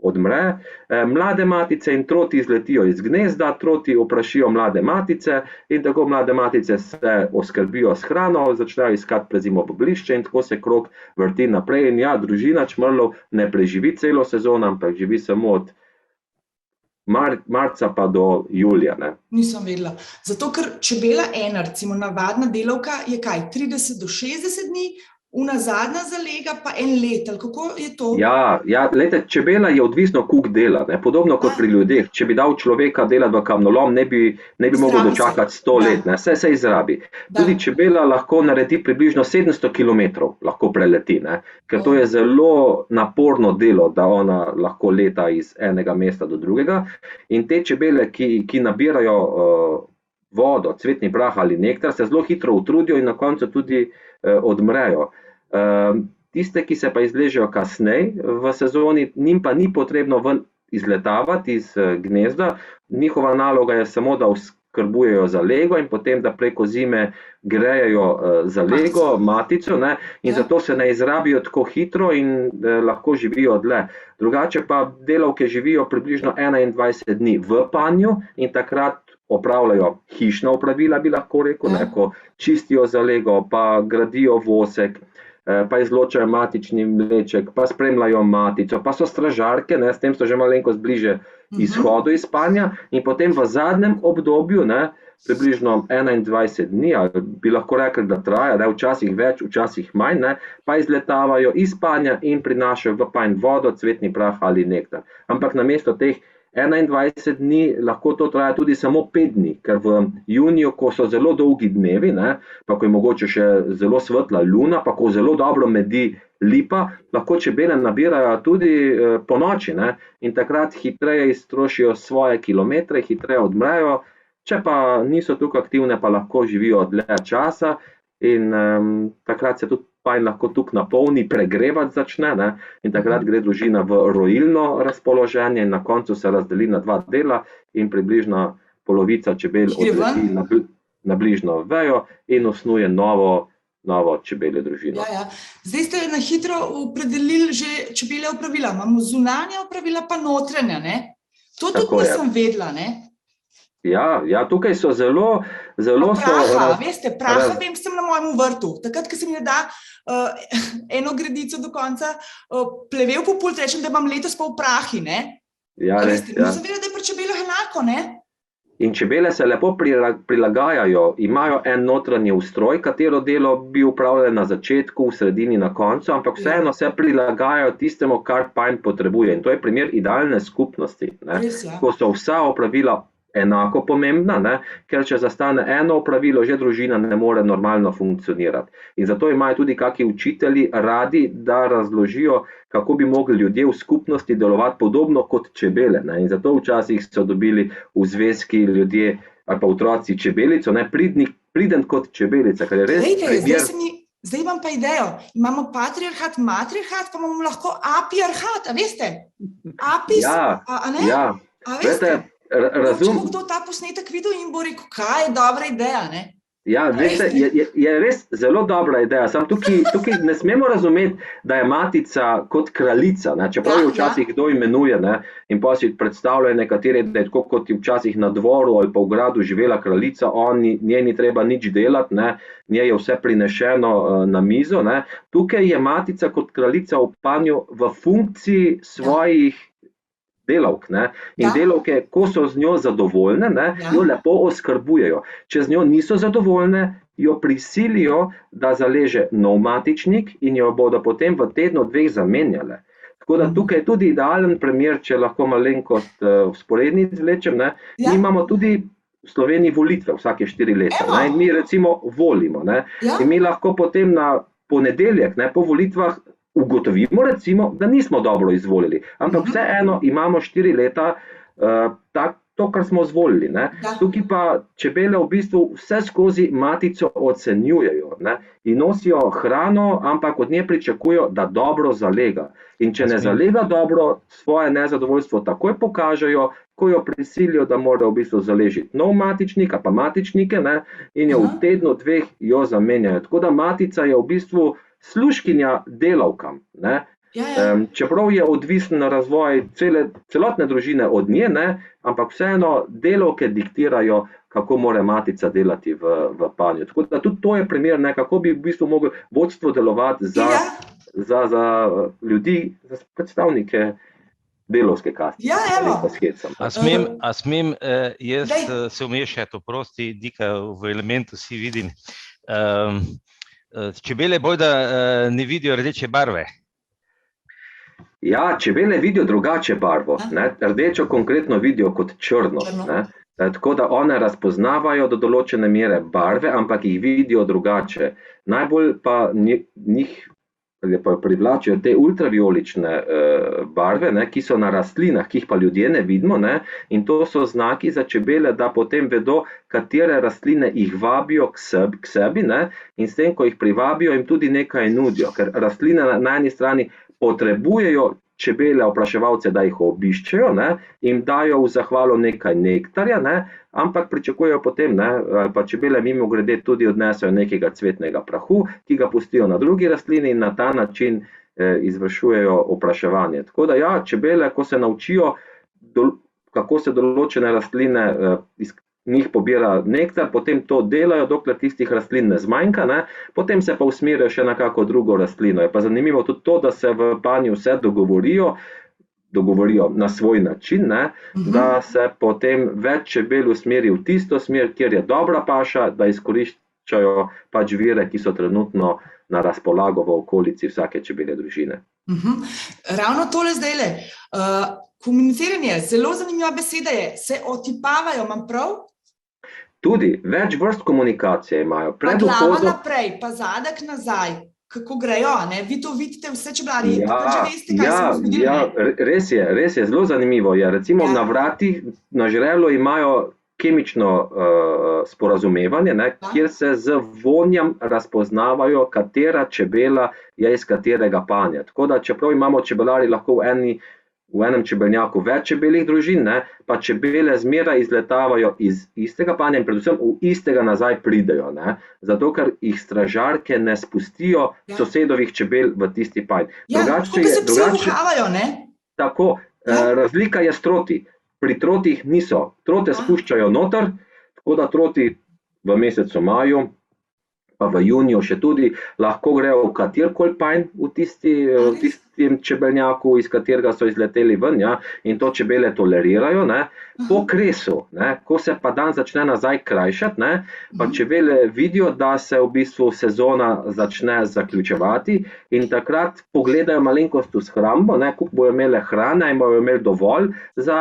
odmre. Mlade matice in troti izletijo iz gnezda, troti oprašijo mlade matice in tako mlade matice se oskrbijo s hrano, začnejo iskati prezimoblišče in tako se krog vrti naprej. In ja, družina čmrljev ne preživi celo sezono, ampak živi samo od marca pa do julija. Ne. Nisem vedela. Zato, ker čebela ena, recimo navadna delavka, je kaj, 30 do 60 dni, una zadnja zalega pa 1 let, ali kako je to? Ja, glejte, čebela je odvisno, koliko dela, ne? Podobno kot pri ljudeh. Če bi dal človeka delati v kamnolom, ne bi mogel dočakati 100 let, ne? Vse se izrabi. Tudi čebela lahko naredi približno 700 kilometrov, lahko preleti, ne? Ker to je zelo naporno delo, da ona lahko leta iz enega mesta do drugega. In te čebele, ki nabirajo vodo, cvetni prah ali nektar, se zelo hitro utrudijo in na koncu tudi odmrejo. Tiste, ki se pa izležejo kasneje v sezoni, njim pa ni potrebno ven izletavati iz gnezda, njihova naloga je samo, da oskrbujejo zalego in potem, da preko zime grejejo zalego, matico, ne, in zato se ne izrabijo tako hitro in lahko živijo dlje. Drugače pa delavke živijo približno 21 dni v panju in takrat opravljajo hišna opravila, bi lahko rekel, ne, ko čistijo zalego, pa gradijo vosek, pa izločajo matični mleček, pa spremljajo matico, pa so stražarke, ne, s tem so že malenkost bliže izhodu iz spanja in potem v zadnjem obdobju, ne, približno 21 dni, ali bi lahko rekli, da traja, ne, včasih več, včasih manj, ne, pa izletavajo iz spanja in prinašajo v panj vodo, cvetni prah ali nektar. Ampak namesto teh 21 dni lahko to traja tudi samo 5 dni, ker v juniju, ko so zelo dolgi dnevi, ne, pa ko je mogoče še zelo svetla luna, pa ko zelo dobro medi lipa, lahko čebele nabirajo tudi po noči, ne, in takrat hitreje iztrošijo svoje kilometre, hitreje odmrejo, če pa niso tukaj aktivne, pa lahko živijo dlje časa in takrat se tudi panj lahko tukaj napolni, pregrevati začne, ne, in takrat gre družina v rojilno razpoloženje in na koncu se razdeli na 2 dela in približno polovica čebel odleti na bližnjo vejo in osnuje novo čebeljo družino. Ja. Zdaj ste na hitro opredelili že čebelje opravila. Imamo zunanja opravila pa notranja, ne? To tudi nisem vedela, ne? Ja, tukaj so zelo praha, veste, praha vem, sem na mojem vrtu. Takrat, ko se mi ne da eno gredico do konca plevel po pult, rečem, da imam letos pa v prahi, ne? Ja, veste, nisem vedela, da je pri čebelah enako, ne? In čebele se lepo prilagajajo, imajo en notranji ustroj, katero delo bi upravljali na začetku, v sredini, na koncu, ampak vseeno se prilagajajo tistemu, kar panj potrebuje. In to je primer idealne skupnosti, ne? Res, ja. Ko so vsa opravila enako pomembna, ne? Ker če zastane eno opravilo, že družina ne more normalno funkcionirati. In zato imajo tudi kakšni učitelji radi, da razložijo, kako bi mogli ljudje v skupnosti delovati podobno kot čebele, ne? In zato včasih so dobili v zvezki ljudje ali pa otroci čebelico, ne? Priden kot čebelica, kar je res primer. Zdaj imam pa idejo, imamo patriarhat, matriarhat, pa imamo lahko apiarhat, a veste? Apis, a ne? Ja, a veste? Če bo kdo ta posnetek videl in bo rekel, kaj je dobra ideja, ne? Ja, veste, je res zelo dobra ideja, samo tukaj ne smemo razumeti, da je matica kot kraljica, ne? Čeprav jo včasih kdo imenuje, ne? In pa si predstavljajo nekateri, da je tako kot je včasih na dvoru ali pa v gradu živela kraljica, njej ni treba nič delati, ne? Njej je vse prinešeno na mizo, ne? Tukaj je matica kot kraljica v panju v funkciji svojih delavk, ne? In delavke, ko so z njo zadovoljne, ne, jo lepo oskrbujejo. Če z njo niso zadovoljne, jo prisilijo, da zaleže nov matičnik in jo bodo potem v tednu 2 zamenjale. Tako da tukaj je tudi idealen primer, če lahko malenkost vzporedni izvlečem, ne? Mi imamo tudi v Sloveniji volitve vsake 4 leta, ne? In mi recimo volimo, ne? In mi lahko potem na ponedeljek, ne, po volitvah ugotovimo recimo, da nismo dobro izvolili, ampak vseeno imamo 4 leta to, kar smo izvolili, ne. Tukaj pa čebele v bistvu vse skozi matico ocenjujejo, ne, in nosijo hrano, ampak od nje pričakujejo, da dobro zalega. In če ne zalega dobro, svoje nezadovoljstvo takoj pokažejo, ko jo prisilijo, da mora v bistvu zaležiti nov matičnik, pa matičnike, ne, in jo v tednu 2 jo zamenjajo. Tako da matica je v bistvu služkinja delavkam, ne. Čeprav je odvisen razvoj celotne družine od nje, ne, ampak vseeno delavke diktirajo, kako mora matica delati v panju. Tako da tudi to je primer, ne, kako bi v bistvu moglo vodstvo delovati za ljudi, za predstavnike delovske kaste. Ja, evo. A smem jaz se vmešati, oprosti, Dika, v elementu si vidim. Čebele bojda ne vidijo rdeče barve. Ja, čebele vidijo drugače barvo, ne? Rdečo konkretno vidijo kot črno, ne? Tako da one razpoznavajo do določene mere barve, ampak jih vidijo drugače. Najbolj pa njih privlačijo te ultravijolične barve, ne, ki so na rastlinah, ki jih pa ljudje ne vidimo, ne, in to so znaki za čebele, da potem vedo, katere rastline jih vabijo k sebi, ne, in s tem, ko jih privabijo, jim tudi nekaj nudijo, ker rastline na eni strani potrebujejo čebele, opraševalce, da jih obiščejo, ne, jim dajo v zahvalo nekaj nektarja, ne, ampak pričakujejo potem, ne, pa čebele mimogrede tudi odnesejo nekega cvetnega prahu, ki ga pustijo na drugi rastlini in na ta način izvršujejo opraševanje. Tako da ja, čebele, ko se naučijo, kako se določene rastline njih pobira nektar, potem to delajo, dokler tistih rastlin ne zmanjka, ne, potem se pa usmerijo še na kako drugo rastlino. Je pa zanimivo tudi to, da se v panju vse dogovorijo na svoj način, ne, da se potem več čebel usmeri v tisto smer, kjer je dobra paša, da izkoriščajo pač vire, ki so trenutno na razpolago v okolici vsake čebelje družine. Ravno tole zdajle. Komuniciranje, zelo zanimiva beseda je, se otipavajo, imam prav? Tudi, več vrst komunikacije imajo. Pa glava naprej, pa zadek nazaj, kako grejo, ne? Vi to vidite vse čebelarji, pa že veste, kaj se bo zgodilo. Ja, res je, zelo zanimivo je. Recimo na vratih, na žrelu imajo kemično sporazumevanje, ne, kjer se z vonjem razpoznavajo, katera čebela je iz katerega panja. Tako da, čeprav imamo čebelari lahko v enem čebelnjaku več čebeljih družin, ne, pa čebele zmeraj izletavajo iz istega panja in predvsem v istega nazaj pridejo, ne, zato ker jih stražarke ne spustijo sosedovih čebel v tisti panj. Tako se psi vuhavajo, ne? Tako, razlika je s troti. Pri trotih niso. Trote spuščajo noter, tako da troti v mesecu maju, pa v juniju še tudi, lahko grejo v katerkoli panj v tistem čebelnjaku, iz katerega so izleteli ven, ja, in to čebele tolerirajo, ne. Po kresu, ne, ko se pa dan začne nazaj krajšati, ne, pa čebele vidijo, da se v bistvu sezona začne zaključevati in takrat pogledajo malenkost v shrambo, ne, koliko bojo imele hrane in bojo imeli dovolj za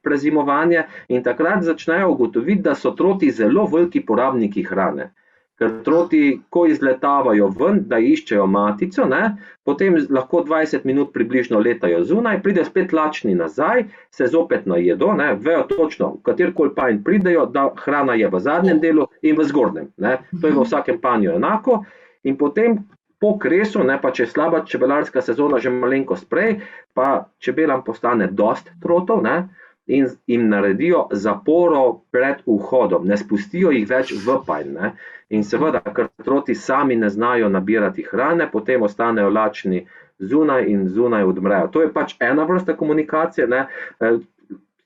prezimovanje in takrat začnejo ugotoviti, da so troti zelo veliki porabniki hrane. Ker troti, ko izletavajo ven, da iščejo matico, ne, potem lahko 20 minut približno letajo zunaj, pride spet lačni nazaj, se zopet najedo, ne, vejo točno, v katerkoli panj pridejo, da hrana je v zadnjem delu in v zgornjem. Ne. To je v vsakem panju enako in potem po kresu, ne, pa če je slaba čebelarska sezona že malenkost prej, pa čebelam postane dost trotov, ne, in jim naredijo zaporo pred vhodom, ne spustijo jih več v panj, ne. In seveda, ker troti sami ne znajo nabirati hrane, potem ostanejo lačni zunaj in zunaj odmrejo. To je pač ena vrsta komunikacije, ne.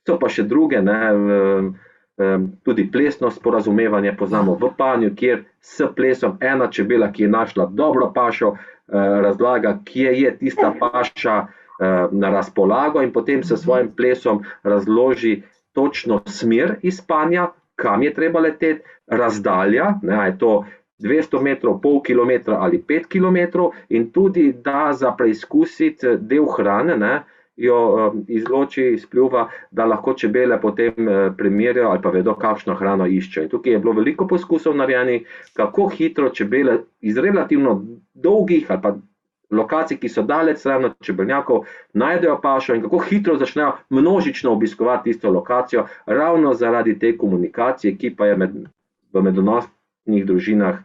So pa še druge, ne, tudi plesno sporazumevanje poznamo v panju, kjer s plesom ena čebela, ki je našla dobro pašo, razlaga, kje je tista paša na razpolago in potem s svojim plesom razloži točno smer iz panja, kam je treba leteti, razdalja, ne, je to 200 metrov, pol kilometra ali 5 kilometrov in tudi da za preizkusiti del hrane, ne, jo izloči iz pljuva, da lahko čebele potem primerjajo ali pa vedo, kakšno hrano iščejo. In tukaj je bilo veliko poskusov narejenih, kako hitro čebele iz relativno dolgih ali pa lokacij, ki so daleč stran od čebelnjakov, najdejo pašo in kako hitro začnejo množično obiskovati tisto lokacijo, ravno zaradi te komunikacije, ki pa je v medonosnih družinah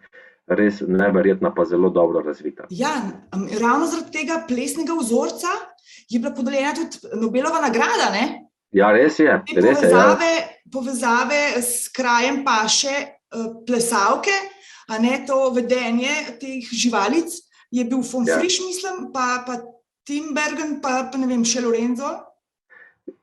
res neverjetna pa zelo dobro razvita. Ja, ravno zaradi tega plesnega vzorca je bila podeljena tudi Nobelova nagrada, ne? Ja, res je. Povezave s krajem paše plesavke, a ne, to vedenje teh živalic, je bil von Frisch, mislim, pa Tim Bergen, pa ne vem, še Lorenzo?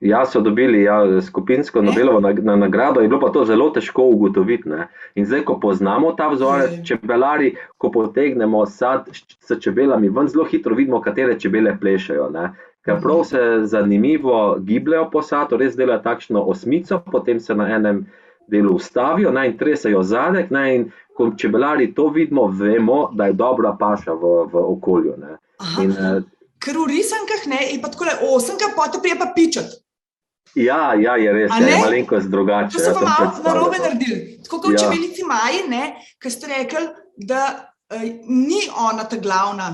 Ja, so dobili skupinsko Nobelovo nagrado, je bilo pa to zelo težko ugotoviti, ne. In zdaj, ko poznamo ta vzorec, čebelari, ko potegnemo sad s čebelami, ven zelo hitro vidimo, katere čebele plešejo, ne. Ker prav se zanimivo gibljajo po sadu, res delajo takšno osmico, potem se na enem delu ustavijo, ne, in tresajo zadek, ne, in ko čebelari to vidimo, vemo, da je dobra paša v okolju, ne. Ker v risankah, ne, je pa takole 8, potem prije pa pičat. Ja, je res, je malenkost drugače. To so pa malo narobe naredili. Tako kot v čebelici Maji, ne, ker ste rekli, da ni ona ta glavna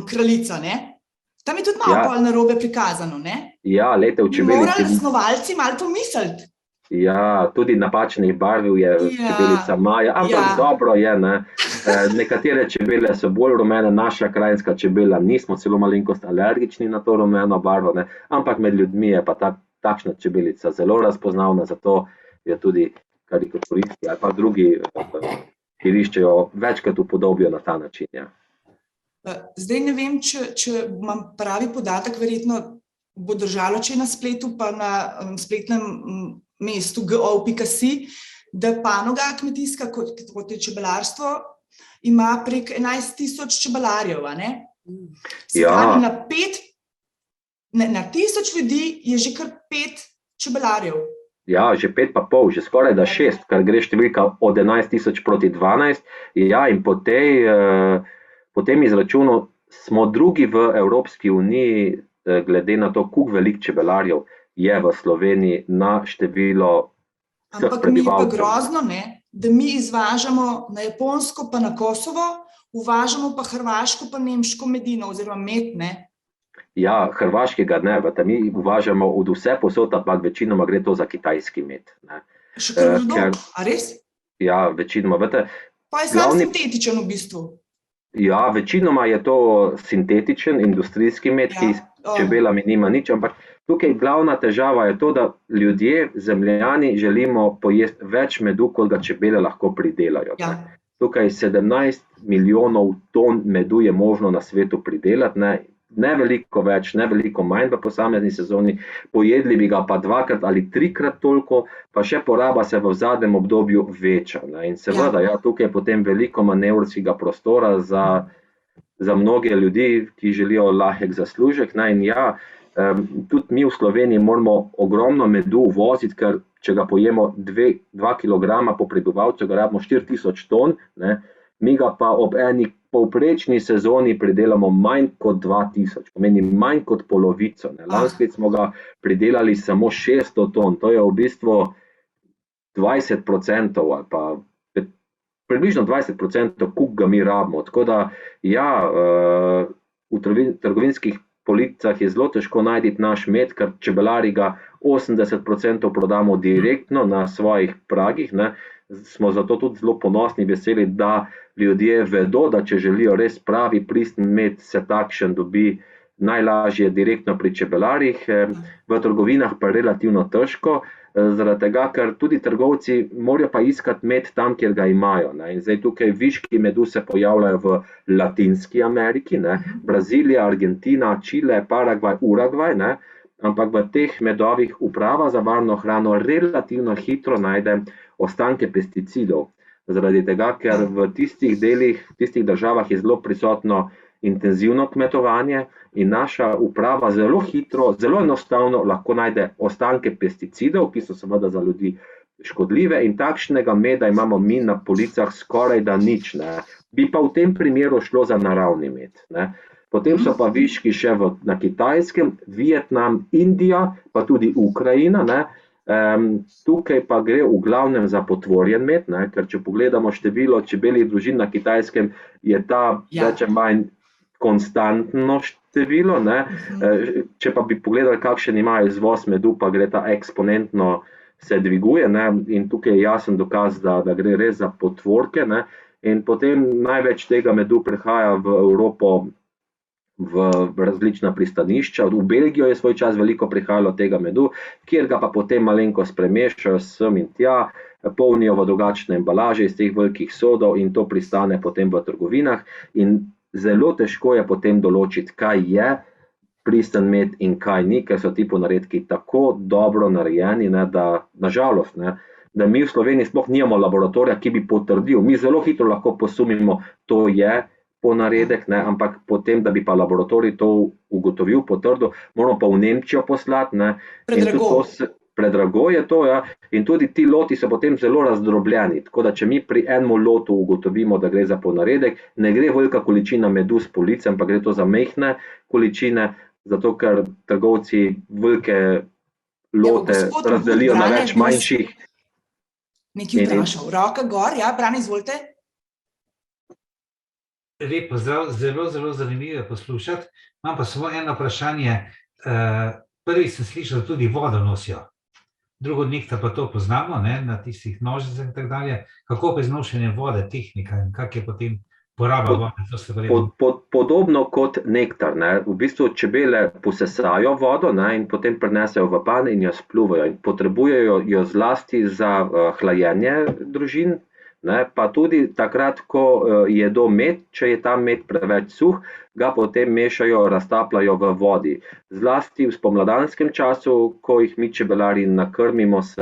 kraljica, ne. Tam je tudi malo pol narobe prikazano, ne. Ja, lejte, v čebelici. Morali snovalci malo pomisliti. Ja, tudi napačnih barv je čebelica Maja, ampak dobro je, ne. Nekatere čebele so bolj rumene, naša krajinska čebela, nismo celo malenkost alergični na to rumeno barvo, ne, ampak med ljudmi je pa takšna čebelica zelo razpoznavna, zato je tudi karikaturisti ali pa drugi, ki iščejo, večkrat upodobijo na ta način, ja. Zdaj ne vem, če imam pravi podatek, verjetno bo držalo, če na spletu pa na spletnem mestu go.si, da panoga kmetijska, kot je čebelarstvo, ima prek 11,000 čebelarjev, a ne? Se pravi, na 1000 ljudi je že kar 5 čebelarjev. Ja, že 5,5, že skoraj da 6, kar gre številka od 11,000 proti 12. Ja, in po tem izračunu smo drugi v Evropski uniji, glede na to, koliko velik čebelarjev je v Sloveniji na število vseh Ampak mi je pa prebivalcev. grozno, ne, da mi izvažamo na Japonsko pa na Kosovo, uvažamo pa hrvaško pa nemško medino oziroma med, ne. Ja, hrvaškega ne, mi uvažamo od vse posod, ampak večinoma gre to za kitajski med. Ne. Še kar ker- grdo, a res? Ja, večinoma, veste, Pa je sam glavni- sintetičen v bistvu. ja, večinoma je to sintetičen, industrijski med, ki s čebelami nima nič, ampak tukaj glavna težava je to, da ljudje, zemljani, želimo pojesti več medu, kot ga čebele lahko pridelajo. Ja. Tukaj 17 milijonov ton medu je možno na svetu pridelati, ne veliko več, ne veliko manj v posamezni sezoni, pojedli bi ga pa 2 ali 3 toliko, pa še poraba se v zadnjem obdobju veča. Ne. In seveda, ja, tukaj je potem veliko manevrskega prostora za mnoge ljudi, ki želijo lahek zaslužek. Ne. In ja, tudi mi v Sloveniji moramo ogromno medu uvoziti, ker če ga pojemo 2 kilograma po prebivalcu, ga rabimo 4000 ton, ne. Mi ga pa ob eni povprečni sezoni pridelamo manj kot 2000, pomeni manj kot polovico. Ne. Lansko smo ga pridelali samo 600 ton, to je v bistvu 20% ali pa približno 20%, koliko ga mi rabimo. Tako da, ja, v trgovinskih policah je zelo težko najti naš med, ker čebelari ga 80% prodamo direktno na svojih pragih, ne. Smo zato tudi zelo ponosni, veseli, da ljudje vedo, da če želijo res pravi pristen med, se takšen dobi najlažje direktno pri čebelarjih, v trgovinah pa relativno težko, zaradi tega, ker tudi trgovci morajo pa iskati med tam, kjer ga imajo. Ne. In zdaj tukaj viški medu se pojavljajo v Latinski Ameriki, ne. Brazilija, Argentina, Čile, Paragvaj, Urugvaj, ne. Ampak v teh medovih uprava za varno hrano relativno hitro najde ostanke pesticidov. Zaradi tega, ker v tistih delih, v tistih državah je zelo prisotno intenzivno kmetovanje in naša uprava zelo hitro, zelo enostavno lahko najde ostanke pesticidov, ki so seveda za ljudi škodljive, in takšnega meda imamo mi na policah skoraj da nič. Ne. Bi pa v tem primeru šlo za naravni med. Ne. Potem so pa viški še na Kitajskem, Vietnam, Indija, pa tudi Ukrajina. Ne. Tukaj pa gre v glavnem za potvorjen med, ne, ker če pogledamo število čebeljih družin na Kitajskem, je ta več ali manj konstantno število. Ne. Če pa bi pogledali, kakšen imajo izvoz medu, pa gre ta eksponentno se dviguje, ne, in tukaj je jasen dokaz, da gre res za potvorke. Ne. In potem največ tega medu prihaja v Evropo v različna pristanišča. V Belgijo je svoj čas veliko prihajalo tega medu, kjer ga pa potem malenkost premešajo sem in tja, polnijo v drugačne embalaže iz teh velikih sodov in to pristane potem v trgovinah in zelo težko je potem določiti, kaj je pristen med in kaj ni, ker so ti ponaredki tako dobro narejeni, ne, da nažalost, ne, da mi v Sloveniji sploh nimamo laboratorija, ki bi potrdil. Mi zelo hitro lahko posumimo, to je ponaredek, ne, ampak potem, da bi pa laboratorij to ugotovil, potrdil, moramo pa v Nemčijo poslati. Ne, predrago je to, ja, in tudi ti loti so potem zelo razdrobljeni, tako da če mi pri enem lotu ugotovimo, da gre za ponaredek, ne gre velika količina medu s police, ampak gre to za majhne količine, zato ker trgovci velike lote razdelijo na več manjših. Nekaj vprašal. Roka gor, ja, Brane, izvolite. Lep pozdrav, zelo, zelo zanimivo je poslušati. Imam pa samo eno vprašanje. Prvi sem slišal, da tudi vodo nosijo. Drugo nekta pa to poznamo, ne, na tistih nožicah in tako dalje. Kako pa iznošenje vode, tehnika in kak je potem poraba vode? Podobno kot nektar. Ne. V bistvu čebele posesajo vodo, ne, in potem prinesejo v pan in jo spluvajo. In potrebujejo jo zlasti za hlajenje družin, ne, pa tudi takrat, ko jedo med, če je ta med preveč suh, ga potem mešajo, raztapljajo v vodi. Zlasti v spomladanskem času, ko jih mi čebelarji nakrmimo s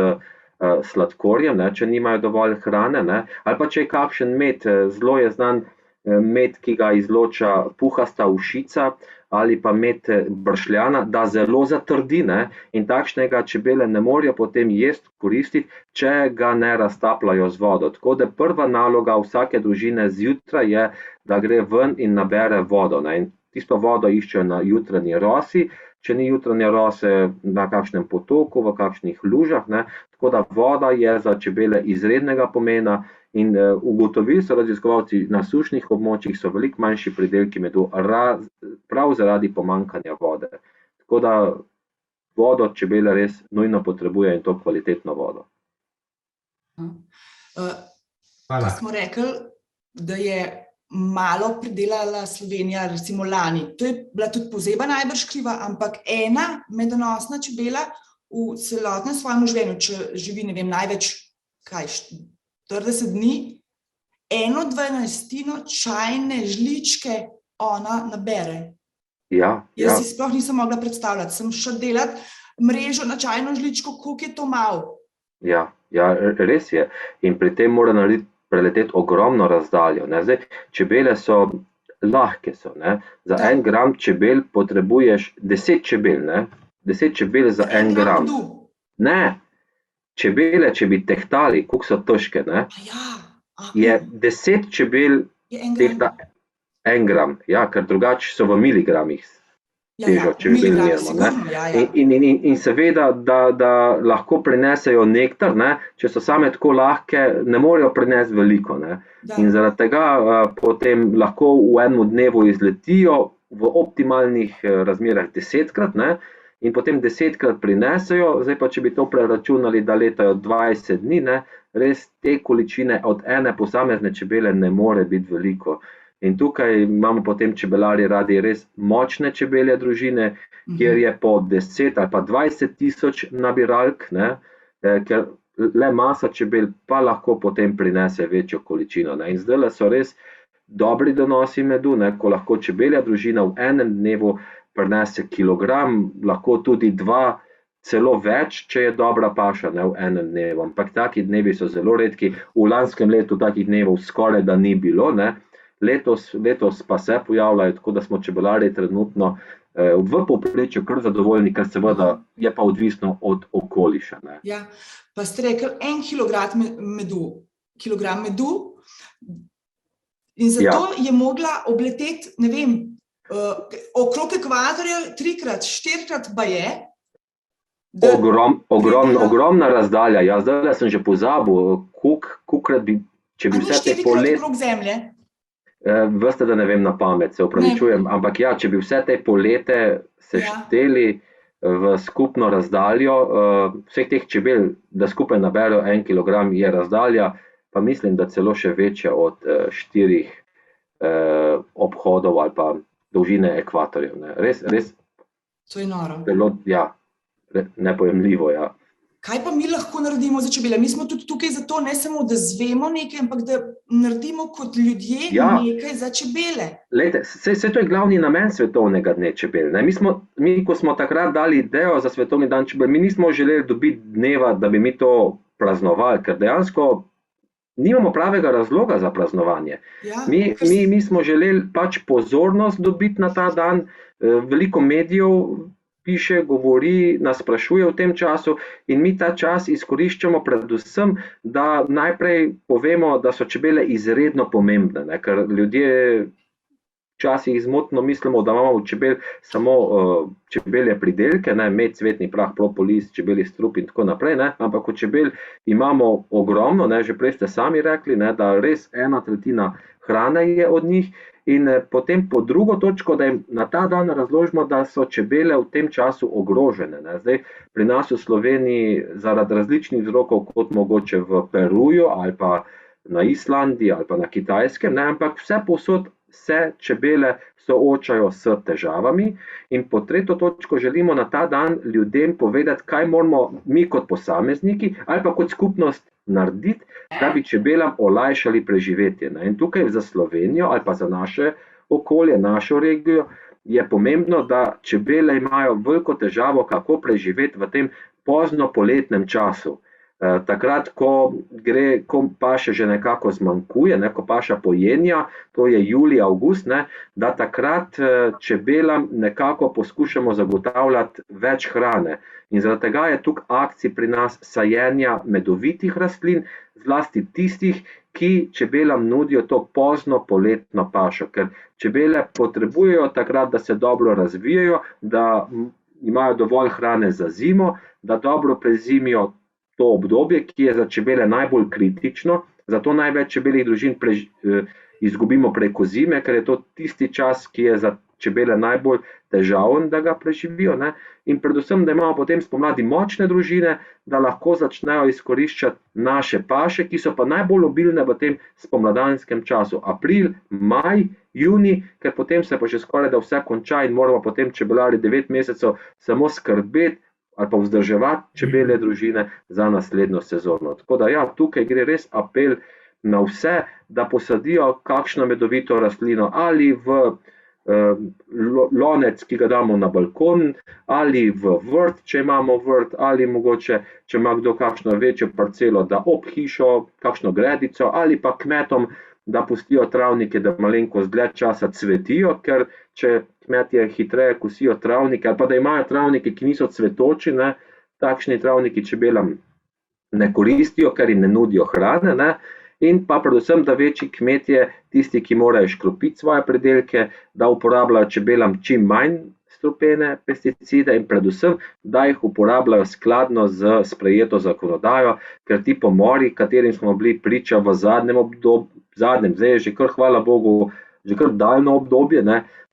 sladkorjem, ne, če nimajo dovolj hrane, ne, ali pa če je kakšen med, zelo je znan med, ki ga izloča puhasta ušica ali pa med bršljana, da zelo zatrdi, ne, in takšnega čebele ne morejo potem jesti, koristiti, če ga ne raztapljajo z vodo. Tako da prva naloga vsake družine zjutraj je, da gre ven in nabere vodo, ne, in tisto vodo iščejo na jutranji rosi, če ni jutranje rose, na kakšnem potoku, v kakšnih lužah, ne, tako da voda je za čebele izrednega pomena. In ugotovili so raziskovalci, na sušnih območjih so veliko manjši pridelki medu, prav zaradi pomanjkanja vode. Tako da vodo čebele res nujno potrebuje in to kvalitetno vodo. Pa smo rekli, da je malo pridelala Slovenija, recimo lani. To je bila tudi pozeba najbrž kriva, ampak ena medonosna čebela v celotnem svojem življenju, če živi, ne vem, največ, 40 dni, 1/12 čajne žličke ona nabere. Jaz si sploh nisem mogla predstavljati. Sem šla delati mrežo na čajno žličko, koliko je to malo. Ja, res je. In pri tem mora preleteti ogromno razdaljo, ne. Zdaj, čebele so lahke so, ne. Za 1 gram čebel potrebuješ 10 čebel, ne. 10 čebel za 1 gram. Ne. Čebele, če bi tehtali, koliko so težke, ne, je 10 čebel tehta 1 gram, ker drugače so v miligramih težo čebel merimo, ne. In seveda, da lahko prinesejo nektar, ne, če so same tako lahke, ne morejo prinesti veliko, ne. In zaradi tega potem lahko v enem dnevu izletijo v optimalnih razmerah 10-krat, ne. In potem 10-krat prinesejo, zdaj pa, če bi to preračunali, da letajo 20 dni, ne, res te količine od ene posamezne čebele ne more biti veliko. In tukaj imamo potem čebelarji radi res močne čebelje družine, kjer je po 10 ali pa 20 tisoč nabiralk, ne, ker le masa čebel pa lahko potem prinese večjo količino, ne. In zdajle so res dobri donosi medu, ne, ko lahko čebelja družina v enem dnevu prinese kilogram, lahko tudi 2, celo več, če je dobra paša, ne, v enem dnevu. Ampak taki dnevi so zelo redki. V lanskem letu takih dnevov skoraj da ni bilo, ne. Letos pa se pojavljajo, tako da smo čebelarji trenutno v povprečju kar zadovoljni, kar seveda je pa odvisno od okoliša, ne. Ja, pa ste rekli 1 kilogram medu in zato je mogla obleteti, ne vem, okrog ekvatorja 3-krat, 4-krat baje. Ogromna razdalja. Jaz zdaj sem že pozabil, kolikokrat bi, če bi vse te polete... okrog Zemlje? Veste, da ne vem na pamet, se opravičujem, ampak ja, če bi vse te polete sešteli v skupno razdaljo, vseh teh čebel, da skupaj naberajo 1 kilogram, je razdalja, pa mislim, da celo še večja od 4 obhodov ali pa dolžine ekvatorjev, ne. Res. To je noro. Nepojemljivo, ja. Kaj pa mi lahko naredimo za čebele? Mi smo tudi tukaj zato, ne samo, da zvemo nekaj, ampak da naredimo kot ljudje nekaj za čebele. Glejte, saj to je glavni namen svetovnega dne čebel, ne. Mi, ko smo takrat dali idejo za svetovni dan čebel, mi nismo želeli dobiti dneva, da bi mi to praznovali, ker dejansko nimamo pravega razloga za praznovanje. Mi smo želeli pač pozornost dobiti na ta dan, veliko medijev piše, govori, nas sprašuje v tem času in mi ta čas izkoriščamo predvsem, da najprej povemo, da so čebele izredno pomembne, ne, ker ljudje včasih zmotno mislimo, da imamo v čebel samo čebelje pridelke, ne, med, cvetni prah, propolis, čebelji strup in tako naprej, ne, ampak v čebel imamo ogromno, ne, že prej ste sami rekli, ne, da res 1/3 hrane je od njih in potem po drugo točko, da jim na ta dan razložimo, da so čebele v tem času ogrožene, ne. Zdaj, pri nas v Sloveniji zaradi različnih vzrokov, kot mogoče v Peruju ali pa na Islandiji ali pa na Kitajskem, ne, ampak vse povsod se čebele soočajo s težavami in po tretjo točko želimo na ta dan ljudem povedati, kaj moramo mi kot posamezniki ali pa kot skupnost narediti, da bi čebelam olajšali preživetje. In tukaj za Slovenijo ali pa za naše okolje, našo regijo, je pomembno, da čebele imajo veliko težavo, kako preživeti v tem pozno poletnem času. Takrat, ko paše že nekako zmanjkuje, ko paša pojenja, to je julij, avgust, da takrat čebelam nekako poskušamo zagotavljati več hrane. In zaradi tega je tukaj akcija pri nas sajenja medovitih rastlin, zlasti tistih, ki čebelam nudijo to pozno poletno pašo, ker čebele potrebujejo takrat, da se dobro razvijajo, da imajo dovolj hrane za zimo, da dobro prezimijo to obdobje, ki je za čebele najbolj kritično, zato največ čebeljih družin izgubimo preko zime, ker je to tisti čas, ki je za čebele najbolj težaven, da ga preživijo. In predvsem, da imamo potem spomladi močne družine, da lahko začnejo izkoriščati naše paše, ki so pa najbolj obilne v tem spomladanskem času. April, maj, juni, ker potem se pa že skoraj da vse konča in moramo potem čebelari 9 mesecev samo skrbeti ali pa vzdrževati čebelje družine za naslednjo sezono. Tako da ja, tukaj gre res apel na vse, da posadijo kakšno medovito rastlino ali v lonec, ki ga damo na balkon, ali v vrt, če imamo vrt, ali mogoče, če ima kdo kakšno večjo parcelo, da ob hišo, kakšno gredico, ali pa kmetom, da pustijo travnike, da malenkost dlje časa cvetijo, ker če kmetje hitreje kosijo travnike, ali pa da imajo travnike, ki niso cvetoči, takšni travniki čebelam ne koristijo, ker jim ne nudijo hrane, in pa predvsem, da večji kmetje, tisti, ki morajo škropiti svoje pridelke, da uporabljajo čebelam čim manj strupene pesticide in predvsem, da jih uporabljajo skladno z sprejeto zakonodajo, ker ti pomori, katerim smo bili priča v zadnjem obdobju, zdaj je že kar, hvala Bogu, že kar daljno obdobje,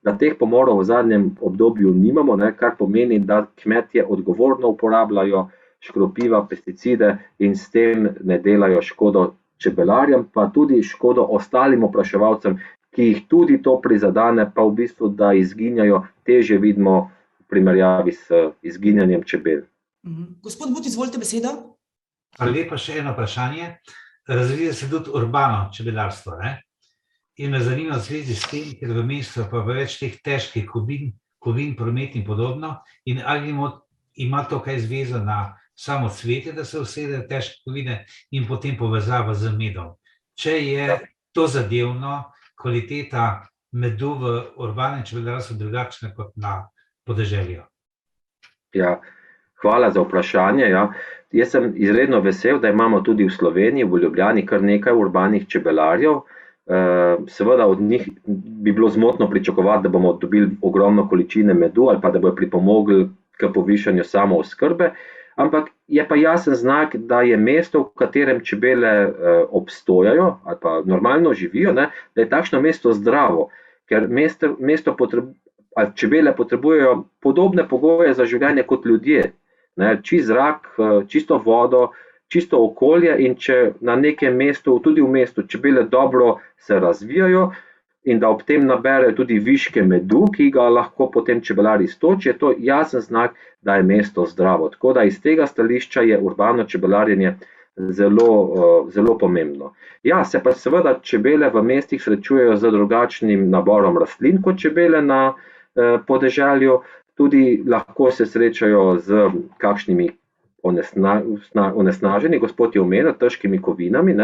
da teh pomorov v zadnjem obdobju nimamo, kar pomeni, da kmetje odgovorno uporabljajo škropiva, pesticide in s tem ne delajo škodo čebelarjem, pa tudi škodo ostalim opraševalcem, ki jih tudi to prizadane, pa v bistvu, da izginjajo, težje vidimo v primerjavi s izginjanjem čebel. Gospod But, izvolite besedo. Lepo še eno vprašanje. Razvija se tudi urbano čebelarstvo, in me zanima v zvezi s tem, ker v mestu pa več teh težkih kovin, promet in podobno, in ali ima to kaj zvezo na samo cvetje, da se usedejo težke kovine in potem povezava z medom. Če je to zadevno, kvaliteta medu v urbanem čebelarstvu drugačna kot na podeželju? Ja, hvala za vprašanje. Jaz sem izredno vesel, da imamo tudi v Sloveniji, v Ljubljani, kar nekaj urbanih čebelarjev. Seveda od njih bi bilo zmotno pričakovati, da bomo dobili ogromno količine medu ali pa da bodo pripomogli k povišanju samooskrbe, ampak je pa jasen znak, da je mesto, v katerem čebele obstojajo ali pa normalno živijo, da je takšno mesto zdravo, ker čebele potrebujejo podobne pogoje za življenje kot ljudje. Čist zrak, čisto vodo, čisto okolje, in če na nekem mestu, tudi v mestu, čebele dobro se razvijajo in da ob tem naberejo tudi viške medu, ki ga lahko potem čebelari iztočijo, je to jasen znak, da je mesto zdravo. Tako da iz tega stališča je urbano čebelarjenje zelo pomembno. Ja, se pa seveda čebele v mestih srečujejo z drugačnim naborom rastlin kot čebele na podeželju, tudi lahko se srečajo z kakšnimi onesnaženi, gospod je omenil, težkimi kovinami,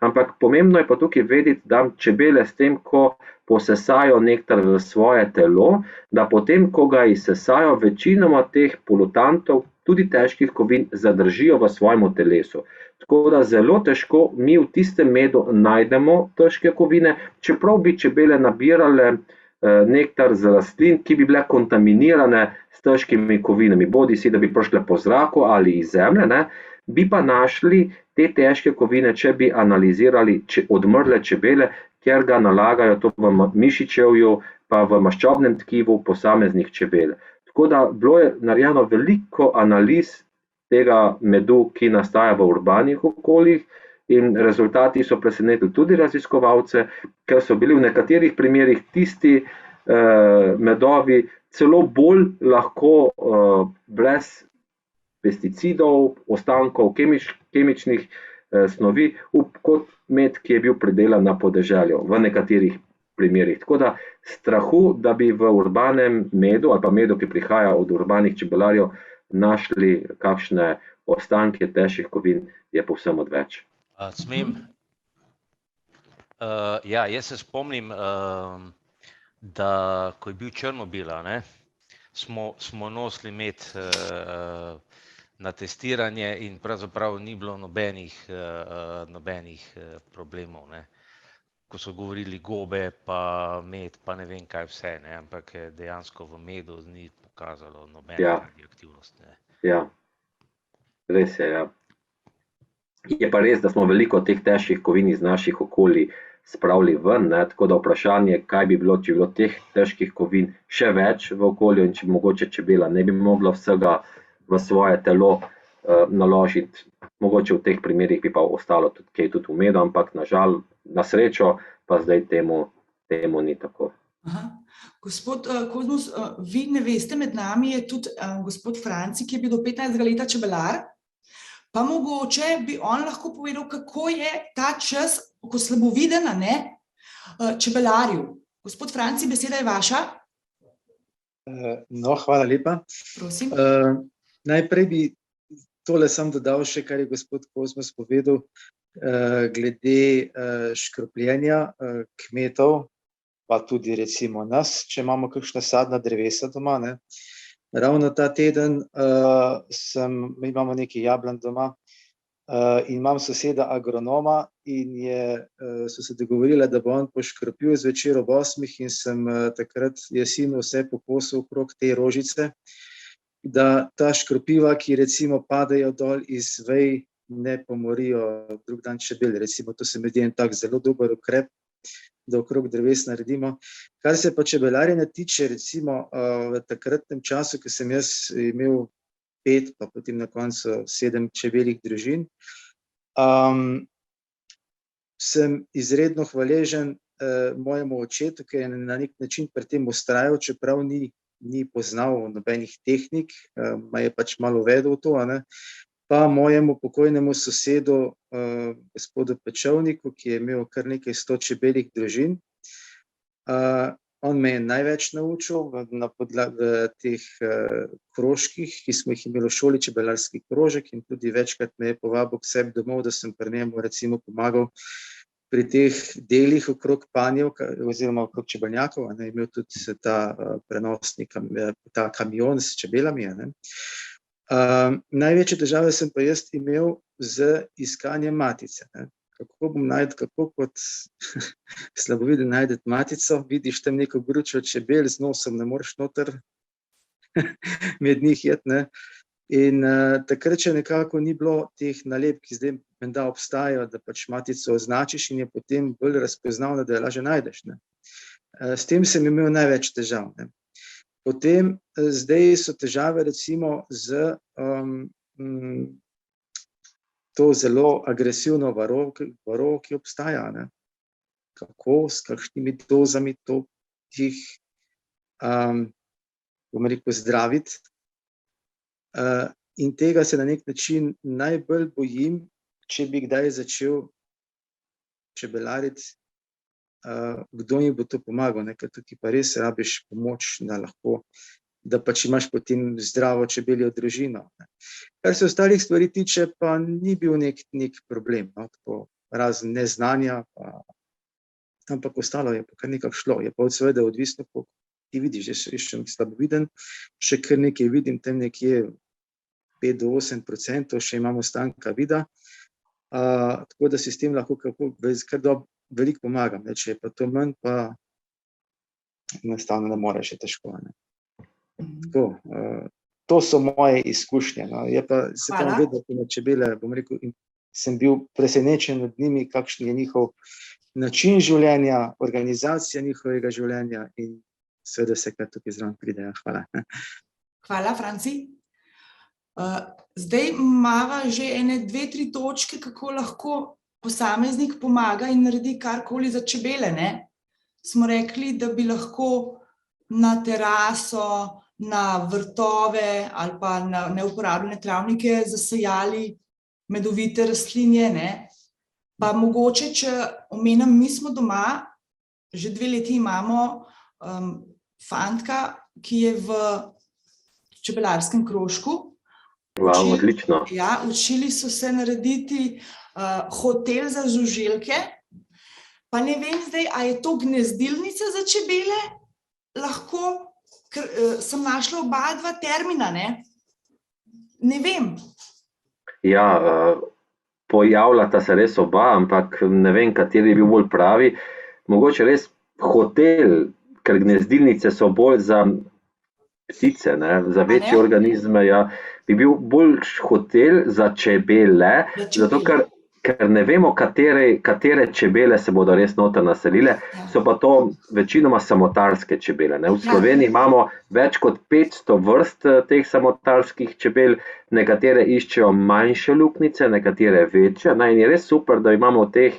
ampak pomembno je pa tukaj vedeti, da čebele s tem, ko posesajo nektar v svoje telo, da potem, ko ga izsesajo, večinoma teh polutantov, tudi težkih kovin, zadržijo v svojem telesu. Tako da zelo težko mi v tistem medu najdemo težke kovine, čeprav bi čebele nabirale nektar z rastlin, ki bi bile kontaminirane s težkimi kovinami, bodi si, da bi prišle po zraku ali iz zemlje, bi pa našli te težke kovine, če bi analizirali odmrle čebele, ker ga nalagajo to v mišičevju, pa v maščobnem tkivu posameznih čebel. Tako da bilo je narejeno veliko analiz tega medu, ki nastaja v urbanih okoljih, in rezultati so presenetili tudi raziskovalce, ker so bili v nekaterih primerih tisti medovi celo bolj lahko brez pesticidov, ostankov kemičnih snovi, kot med, ki je bil pridelan na podeželju v nekaterih primerih. Tako da strahu, da bi v urbanem medu ali pa medu, ki prihaja od urbanih čebelarjev, našli kakšne ostanke težkih kovin, je povsem odveč. Smem? Ja, jaz se spomnim, da ko je bil Černobil, smo nosili med na testiranje in pravzaprav ni bilo nobenih problemov, ko so govorili gobe, pa med, pa ne vem kaj vse, ampak dejansko v medu ni pokazalo nobene radioaktivnosti. Ja, res je, ja. Je pa res, da smo veliko teh težkih kovin iz naših okolij spravili ven, tako da vprašanje, kaj bi bilo, če bi bilo teh težkih kovin še več v okolju in če mogoče čebela ne bi mogla vsega v svoje telo naložiti. Mogoče v teh primerih bi pa ostalo tudi v medu, ampak na srečo pa zdaj temu ni tako. Gospod Kozmus, vi ne veste, med nami je tudi gospod Franci, ki je bil do 15. leta čebelar, pa mogoče bi on lahko povedal, kako je ta čas, ko slaboviden, čebelarju. Gospod Franci, beseda je vaša. No, hvala lepa. Prosim. Najprej bi tole sam dodal še, kar je gospod Kozmus povedal, glede škropljenja kmetov, pa tudi recimo nas, če imamo kakšna sadna drevesa doma. Ravno ta teden mi imamo nekaj jablan doma in imam soseda agronoma in so se dogovorili, da bo on poškropil zvečer ob 8 in sem takrat jesino vse pokosil okrog te rožice, da ta škropiva, ki recimo padajo dol iz vej, ne pomorijo drug dan čebel. Recimo, to se mi zdi en tak zelo dober ukrep, da okrog dreves naredimo. Kar se pa čebelarjenja tiče, recimo v takratnem času, ko sem jaz imel 5, pa potem na koncu 7 čebeljih družin, sem izredno hvaležen mojemu očetu, ki je na nek način pri tem vztrajal, čeprav ni poznal nobenih tehnik, ma je pač malo vedel to, pa mojemu pokojnemu sosedu, gospodu Pečovniku, ki je imel kar nekaj 100 čebeljih družin. On me je največ naučil v teh krožkih, ki smo jih imeli v šoli, čebelarski krožek, in tudi večkrat me je povabil k sebi domov, da sem pri njemu recimo pomagal pri teh delih okrog panjev oziroma okrog čebelnjakov, je imel tudi ta prenosni, ta kamion s čebelami. Največje težave sem pa jaz imel z iskanjem matice. Kako bom kako kot slaboviden najdeti matico, vidiš tam neko gručo čebel, z nosom ne moreš noter med njih jeti. In takrat še nekako ni bilo teh nalepk, ki zdaj menda obstajajo, da pač matico označiš in je potem bolj razpoznavna, da jo lažje najdeš. S tem sem imel največ težav. Potem zdaj so težave recimo z to zelo agresivno varo, ki obstaja. Kako, s kakšnimi dozami jih, bom rekel, zdraviti. In tega se na nek način najbolj bojim, če bi kdaj začel čebelariti, kdo mi bo to pomagal, ker tukaj pa res rabiš pomoč, da pač imaš potem zdravo čebeljo družino. Kar se ostalih stvari tiče, pa ni bil nek problem, razen neznanja, ampak ostalo je pa kar nekako šlo. Je pa seveda odvisno, koliko ti vidiš, jaz še slaboviden, še kar nekaj vidim, tam nekje 5 do 8% še imamo ostanka vida, tako da si s tem lahko kar veliko pomagam. Če je pa to manj, pa enostavno ne moreš, je težko. Tako, to so moje izkušnje. Je pa se tam vedno na čebele, bom rekel, in sem bil presenečen nad njimi, kakšen je njihov način življenja, organizacija njihovega življenja in seveda se kar tukaj zraven pridejo. Hvala. Hvala, Franci. Zdaj imava že ene 2-3 točke, kako lahko posameznik pomaga in naredi karkoli za čebele, ne? Smo rekli, da bi lahko na teraso, na vrtove ali pa na neuporabljene travnike zasejali medovite rastlinje, ne? Pa mogoče, če omenim, mi smo doma, že 2 leti imamo fantka, ki je v čebelarskem krožku. Wow, odlično. Ja, učili so se narediti hotel za žuželke, pa ne vem zdaj, a je to gnezdilnica za čebele? Lahko, ker sem našla oba dva termina, ne? Ne vem. Ja, pojavljata se res oba, ampak ne vem, kateri je bil bolj pravi. Mogoče res hotel, ker gnezdilnice so bolj za ptice, ne, za večje organizme, ja, bi bil bolj hotel za čebele, zato ker ne vemo, katere čebele se bodo res noter naselile, so pa to večinoma samotarske čebele. Ne. V Sloveniji imamo več kot 500 vrst teh samotarskih čebel, nekatere iščejo manjše luknjice, nekatere večje, ne, in je res super, da imamo v teh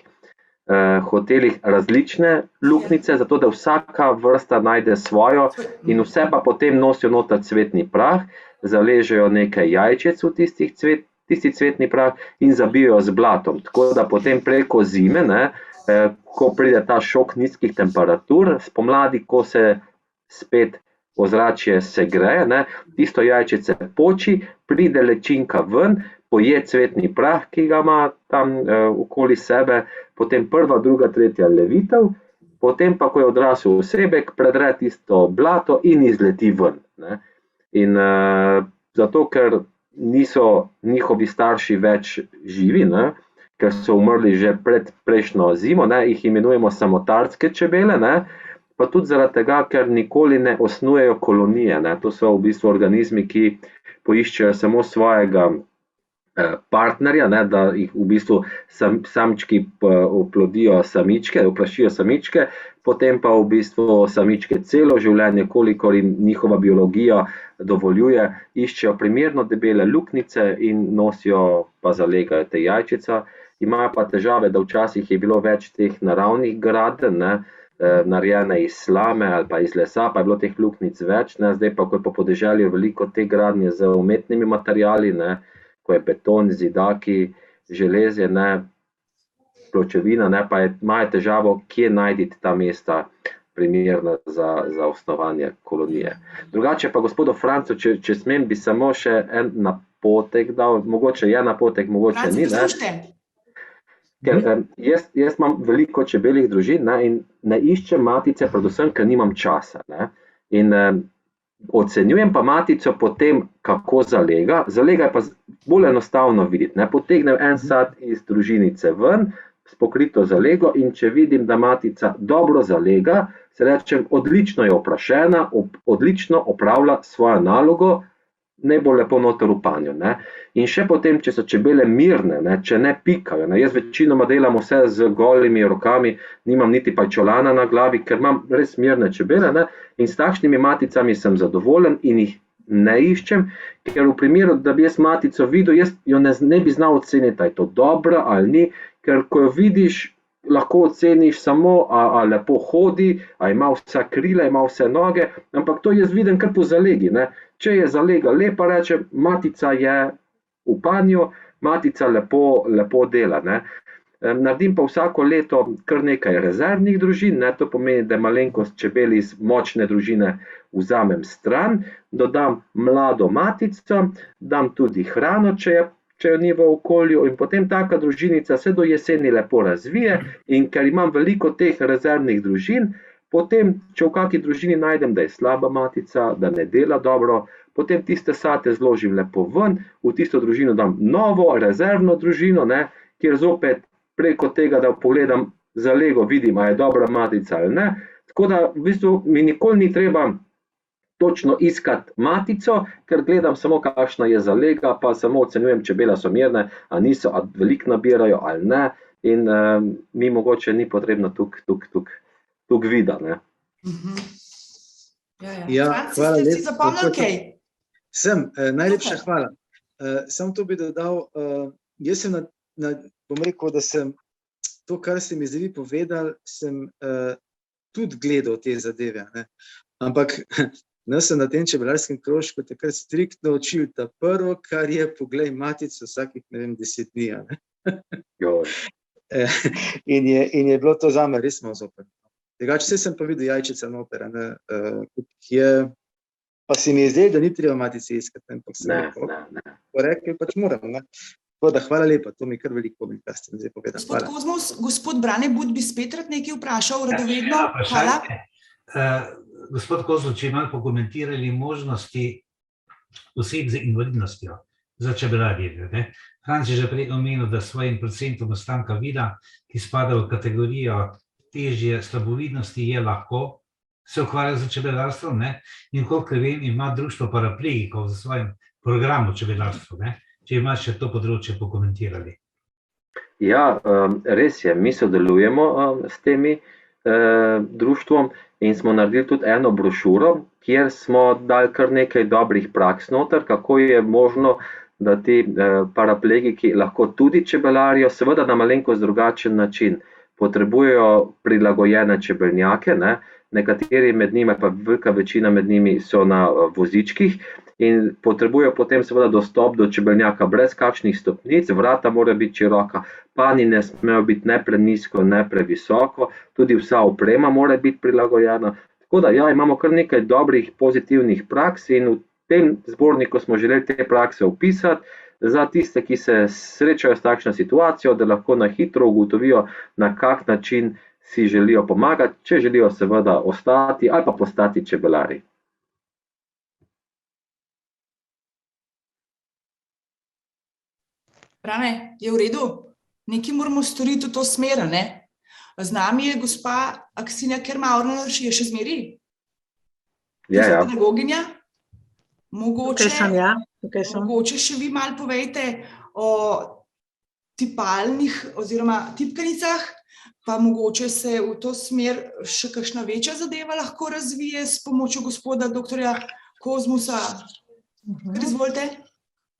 hotelih različne luknjice, zato da vsaka vrsta najde svojo in vse pa potem nosijo noter cvetni prah, zaležejo nekaj jajčec v tisti cvetni prah in zabijajo z blatom. Tako da potem preko zime, ne, ko pride ta šok nizkih temperatur, spomladi, ko se spet ozračje segreje, ne, tisto jajčece poči, pride lečinka ven, poje cvetni prah, ki ga ima tam okoli sebe, potem 1., 2., 3. levitev, potem pa, ko je odrasel osebek, predre tisto blato in izleti ven. Ne. In zato, ker niso njihovi starši več živi, ne, ker so umrli že pred prejšnjo zimo, ne, jih imenujemo samotarske čebele, ne, pa tudi zaradi tega, ker nikoli ne osnujejo kolonije. Ne. To so v bistvu organizmi, ki poiščejo samo svojega partnerja, ne, da jih v bistvu samčki oplodijo samičke, oprašijo samičke, potem pa v bistvu samičke celo življenje, kolikor jim njihova biologija dovoljuje, iščejo primerno debele luknjice in nosijo pa zalegajo te jajčica. Imajo pa težave, da včasih je bilo več teh naravnih gradenj, ne, narejene iz slame ali pa iz lesa, pa je bilo teh luknjic več, ne, zdaj pa, ko je po podeželju veliko te gradnje z umetnimi materiali, ne, ko je beton, zidaki, železje, ne, pločevina, ne, pa imajo težavo, kje najti ta mesta primerna za osnovanje kolonije. Drugače pa gospodu Francu, če smem, bi samo še en napotek dal, mogoče je napotek, mogoče ni, ne. Ker jaz imam veliko čebeljih družin, ne, in ne iščem matice, predvsem, ker nimam časa, ne. In ocenjujem pa matico potem, kako zalega. Zalega je pa bolj enostavno videti, ne. Potegnem en sad iz družinice ven, s pokrito zalego, in če vidim, da matica dobro zalega, se rečem, odlično je oprašena, odlično opravlja svojo nalogo, najbolj lepo noter v panjo, ne. In še potem, če so čebele mirne, ne, če ne pikajo, ne, jaz večinoma delam vse z golimi rokami, nimam niti pajčolana na glavi, ker imam res mirne čebele, ne, in s takšnimi maticami sem zadovoljen in jih ne iščem, ker v primeru, da bi jaz matico videl, jaz jo ne bi znal oceniti, a je to dobra ali ni, ker ko jo vidiš, lahko oceniš samo, a lepo hodi, a ima vsa krila, ima vse noge, ampak to jaz vidim kar po zalegi, ne. Če je zalega lepa, rečem, matica je v panju, matica lepo dela, ne. Naredim pa vsako leto kar nekaj rezervnih družin, ne, to pomeni, da malenkost čebel iz močne družine vzamem stran, dodam mlado matico, dam tudi hrano, če jo ni v okolju, in potem taka družinica se do jeseni lepo razvije, in ker imam veliko teh rezervnih družin, potem, če v kaki družini najdem, da je slaba matica, da ne dela dobro, potem tiste sate zložim lepo ven, v tisto družino dam novo, rezervno družino, ne, kjer zopet preko tega, da pogledam zalego, vidim, a je dobra matica ali ne. Tako da v bistvu mi nikoli ni treba točno iskati matico, ker gledam samo, kakšna je zalega, pa samo ocenjujem, čebele so mirne, a niso, a veliko nabirajo ali ne, in mi mogoče ni potrebno tuk vida, ne. Ja, hvala lepa. Si zapomnil kaj? Najlepša hvala. Samo to bi dodal, jaz sem bom rekel, da sem to, kar ste mi zdaj vi povedali, sem tudi gledal te zadeve, ne. Ampak nas sem na tem čebelarskem krožku takrat striktno učil, da prvo, kar je, poglej matico vsakih, 10 dni, ne. In je bilo to zame res malo zoprno. Drugače, sem pa videl jajčica noter, ne, pa se mi je zdelo, da ni treba matice iskati, ampak sem rekel, pač moram, ne. Tako da, hvala lepa, to mi kar veliko pomeni, kar ste mi zdaj povedali. Gospod Kozmus, gospod Brane But bi spet rad nekaj vprašal, radovedno. Hvala. Gospod Kozmus, če malo pokomentirali možnosti oseb z invalidnostjo za čebelarje, ne? Franc je že prej omenil, da svojim procentom ostanka vida, ki spada v kategorijo težje slabovidnosti, je lahko se ukvarja z čebelarstvom, ne? In kolikor vem, ima društvo paraplegikov za svojim programom čebelarstva, ne? Če imaš še to področje pokomentirali. Ja, res je, mi sodelujemo s temi društvom in smo naredili tudi eno brošuro, kjer smo dali kar nekaj dobrih praks noter, kako je možno, da ti paraplegiki lahko tudi čebelarijo, seveda na malenkost drugačen način. Potrebujejo prilagojene čebelnjake, ne? Nekateri med njimi, pa velika večina med njimi so na vozičkih in potrebujejo potem seveda dostop do čebelnjaka brez kakšnih stopnic, vrata mora biti široka, pani ne smejo biti ne prenizko, ne previsoko, tudi vsa oprema mora biti prilagojena. Tako da ja, imamo kar nekaj dobrih pozitivnih praks in v tem zborniku smo želeli te prakse opisati, za tiste, ki se srečajo s takšno situacijo, da lahko na hitro ugotovijo, na kak način si želijo pomagati, če želijo seveda ostati ali pa postati čebelari. Brane, je v redu? Nekaj moramo storiti v to smer, ne? Z nami je gospa Aksinja Kermaurner, je še zmeri? Ja. Pedagoginja? Tukaj sem, ja. Mogoče še vi malo povejte o tipalnih oziroma tipkanicah, pa mogoče se v to smer še kakšna večja zadeva lahko razvije s pomočjo gospoda doktorja Kozmusa. Izvolite.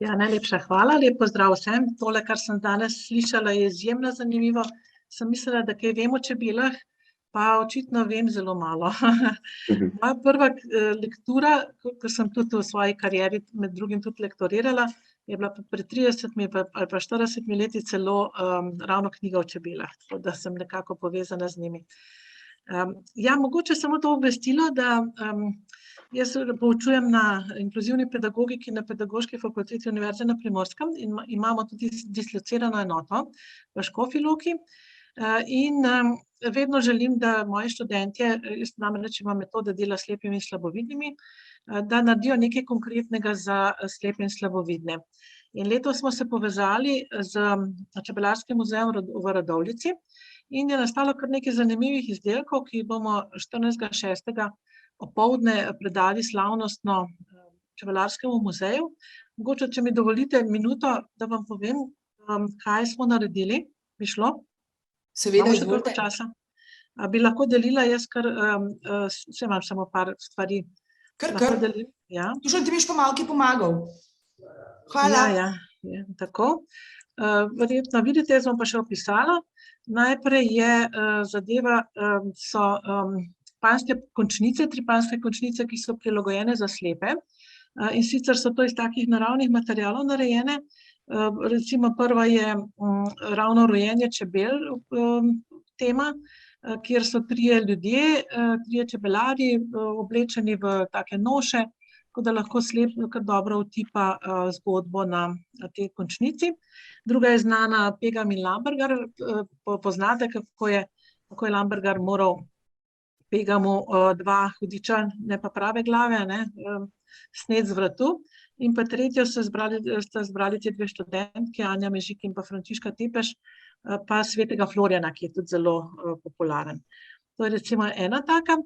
Ja, najlepša hvala, lep pozdrav vsem. Tole, kar sem danes slišala, je izjemno zanimivo. Sem mislila, da kaj vem o čebelah, pa očitno vem zelo malo. Moja prva lektura, ker sem tudi v svoji karieri med drugim tudi lektorirala, je bila pred 30 ali pa 40 leti celo ravno knjiga o čebelah, tako da sem nekako povezana z njimi. Ja, mogoče samo to obvestilo, da jaz poučujem na inkluzivni pedagogiki na Pedagoški fakulteti Univerze na Primorskem in imamo tudi dislocirano enoto v Škofji Loki. In vedno želim, da moji študentje, jaz namreč imam metode dela s slepimi in slabovidnimi, da naredijo nekaj konkretnega za slepe in slabovidne. In letos smo se povezali z Čebelarskim muzejem v Radovljici in je nastalo kar nekaj zanimivih izdelkov, ki bomo 14.6. opoldne predali slavnostno Čebelarskemu muzeju. Mogoče, če mi dovolite minuto, da vam povem, kaj smo naredili, bi šlo? Seveda, izvolite. Bi lahko delila jaz, ker vse imam samo par stvari. Kar. Tušno, ti biš pa malki pomagal. Hvala. Ja, tako. Verjetno vidite, jaz bom pa še opisala. Najprej je zadeva, so panjske končnice, 3 panjske končnice, ki so prilagojene za slepe. In sicer so to iz takih naravnih materialov narejene. Recimo prva je ravno rojenje čebel tema, kjer so 3 ljudje, 3 čebelari oblečeni v take noše, tako da lahko slep kar dobro utipa zgodbo na tej končnici. Druga je znana Pegam in Lambergar. Poznate, kako je Lambergar moral Pegamu 2 hudiča, ne pa prave glave, sneti z vratu. In pa tretjo sta zbrali te 2 študentke, Anja Mežik in pa Frančiška Tepeš, pa svetega Florjana, ki je tudi zelo popularen. To je recimo ena taka.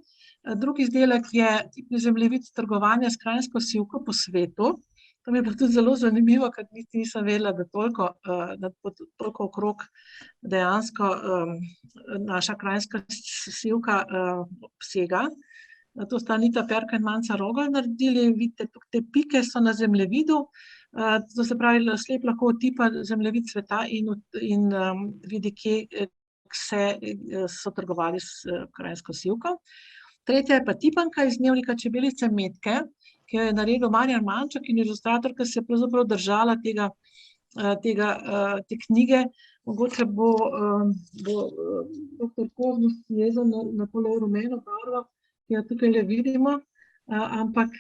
Drugi izdelek je tipni zemljevid trgovanja s kranjsko sivko po svetu. To mi je pa tudi zelo zanimivo, ker niti nisem vedela, da toliko okrog dejansko naša kranjska sivka obsega. To sta Anita Perka in Manca Rogelj naredili. Vidite, te pike so na zemljevidu. To se pravi, slep lahko utipa zemljevid sveta in vidi, so trgovali s kranjsko sivko. Tretja je pa tipanka iz dnevnika Čebelice Metke, ki jo je naredil Marjan Manček in ilustrator, ki se je pravzaprav držala te knjige. Mogoče bo dr. Kozmus jezel na tole rumeno barvo, ki jo tukaj le vidimo, ampak...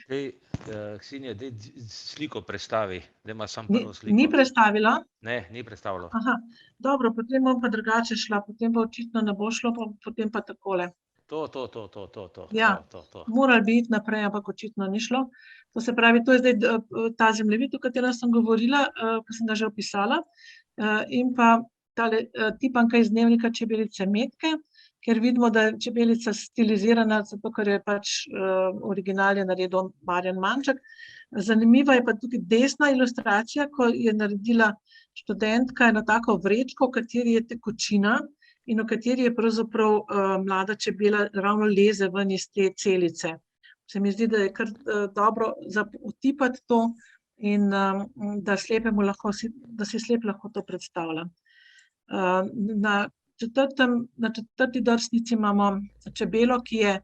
Ksenija, daj sliko predstavi, da ima samo prvo sliko. Ni predstavila? Ne, ni predstavilo. Aha, dobro, potem bom pa drugače šla, potem pa očitno ne bo šlo, potem pa takole. To. Ja, morali bi iti naprej, ampak očitno ni šlo. To se pravi, to je zdaj ta zemljevid, o katerem sem govorila, ki sem ga že opisala, in pa tale tipanka iz dnevnika Čebelice Metke, ker vidimo, da je čebelica stilizirana, zato ker je pač original je naredil Marjan Manček. Zanimiva je pa tudi desna ilustracija, ko je naredila študentka eno tako vrečko, v kateri je tekočina in v kateri je pravzaprav mlada čebela ravno leze ven iz te celice. Se mi zdi, da je kar dobro za utipati to in da si slep lahko to predstavlja. Na četrti drsnici imamo čebelo, ki je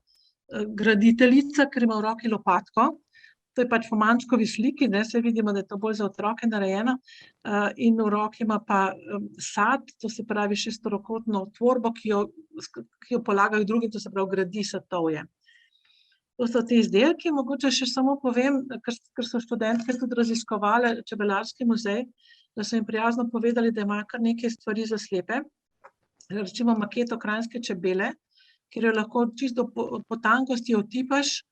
graditeljica, ker ima v roki lopatko. To je pač po Mančkovi sliki, se vidimo, da je to bolj za otroke narejeno. In v roki ima pa sad, to se pravi šestorokotno tvorbo, ki jo polagajo drugi, to se pravi gradi satovje. To so te izdelki, mogoče še samo povem, ker so študentke tudi raziskovale Čebelarski muzej, da so jim prijazno povedali, da imajo kar nekaj stvari za slepe. Recimo maketo kranjske čebele, kjer jo lahko čisto po tankosti otipaš,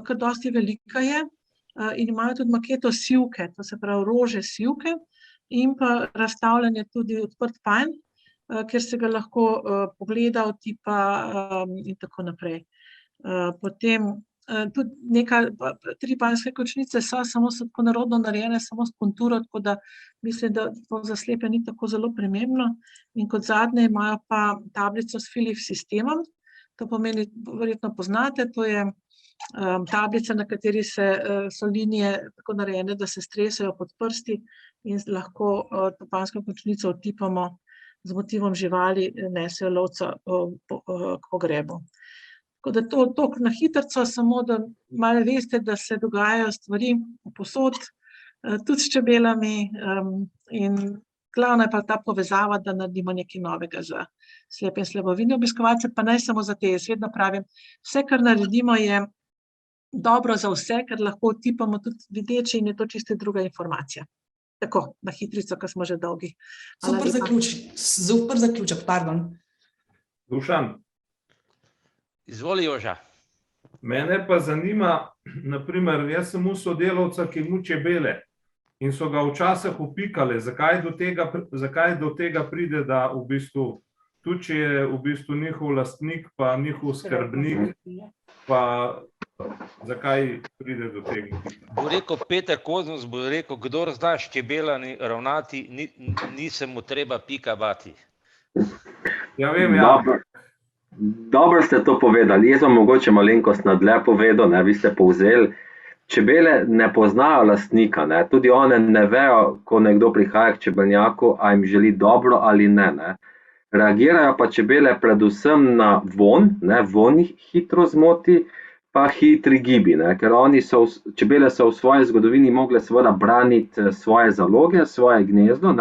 kar dosti velika je, in imajo tudi maketo sivke, to se pravi rože sivke, in pa razstavljanje tudi odprt panj, kjer se ga lahko pogleda, otipa in tako naprej. Potem tudi tri panjske končnice so samo tako narodno narejene, samo s konturo, tako da mislim, da to za slepe ni tako zelo primembno. In kot zadnje imajo pa tablico s Philips sistemom, to pomeni, verjetno poznate, to je tablica, na kateri so linije tako narejene, da se stresajo pod prsti in lahko to panjsko končnico otipamo z motivom živali, nesejo lovca k pogrebu. Tako da to na hitrco, samo da malo veste, da se dogajajo stvari povsod, tudi s čebelami, in glavna je pa ta povezava, da naredimo nekaj novega za slepe in slabovidne obiskovalce, pa ne samo za te. Jaz vedno pravim, vse, kar naredimo, je dobro za vse, ker lahko otipamo tudi videče in je to čisto druga informacija. Tako, na hitrico, ker smo že dolgi. Super zaključek, pardon. Dušan. Izvoli, Joža. Mene pa zanima, naprimer, jaz sem imel sodelavca, ki ima čebele in so ga včasih upikale. Zakaj do tega pride, da v bistvu, tudi če je v bistvu njihov lastnik, pa njihov skrbnik, pa zakaj pride do tega? Bo rekel Peter Kozmus, bo rekel, kdor zna s čebelami ravnati, ni se mu treba pika bati. Ja, vem, ja. Dobro ste to povedali, jaz vam mogoče malenkost nadle povedal, vi ste povzeli. Čebele ne poznajo lastnika, tudi one ne vejo, ko nekdo prihaja k čebelnjaku, a jim želi dobro ali ne. Reagirajo pa čebele predvsem na von, von jih hitro zmoti, pa hitri gibi, ker čebele so v svoji zgodovini mogle seveda braniti svoje zaloge, svoje gnezdo,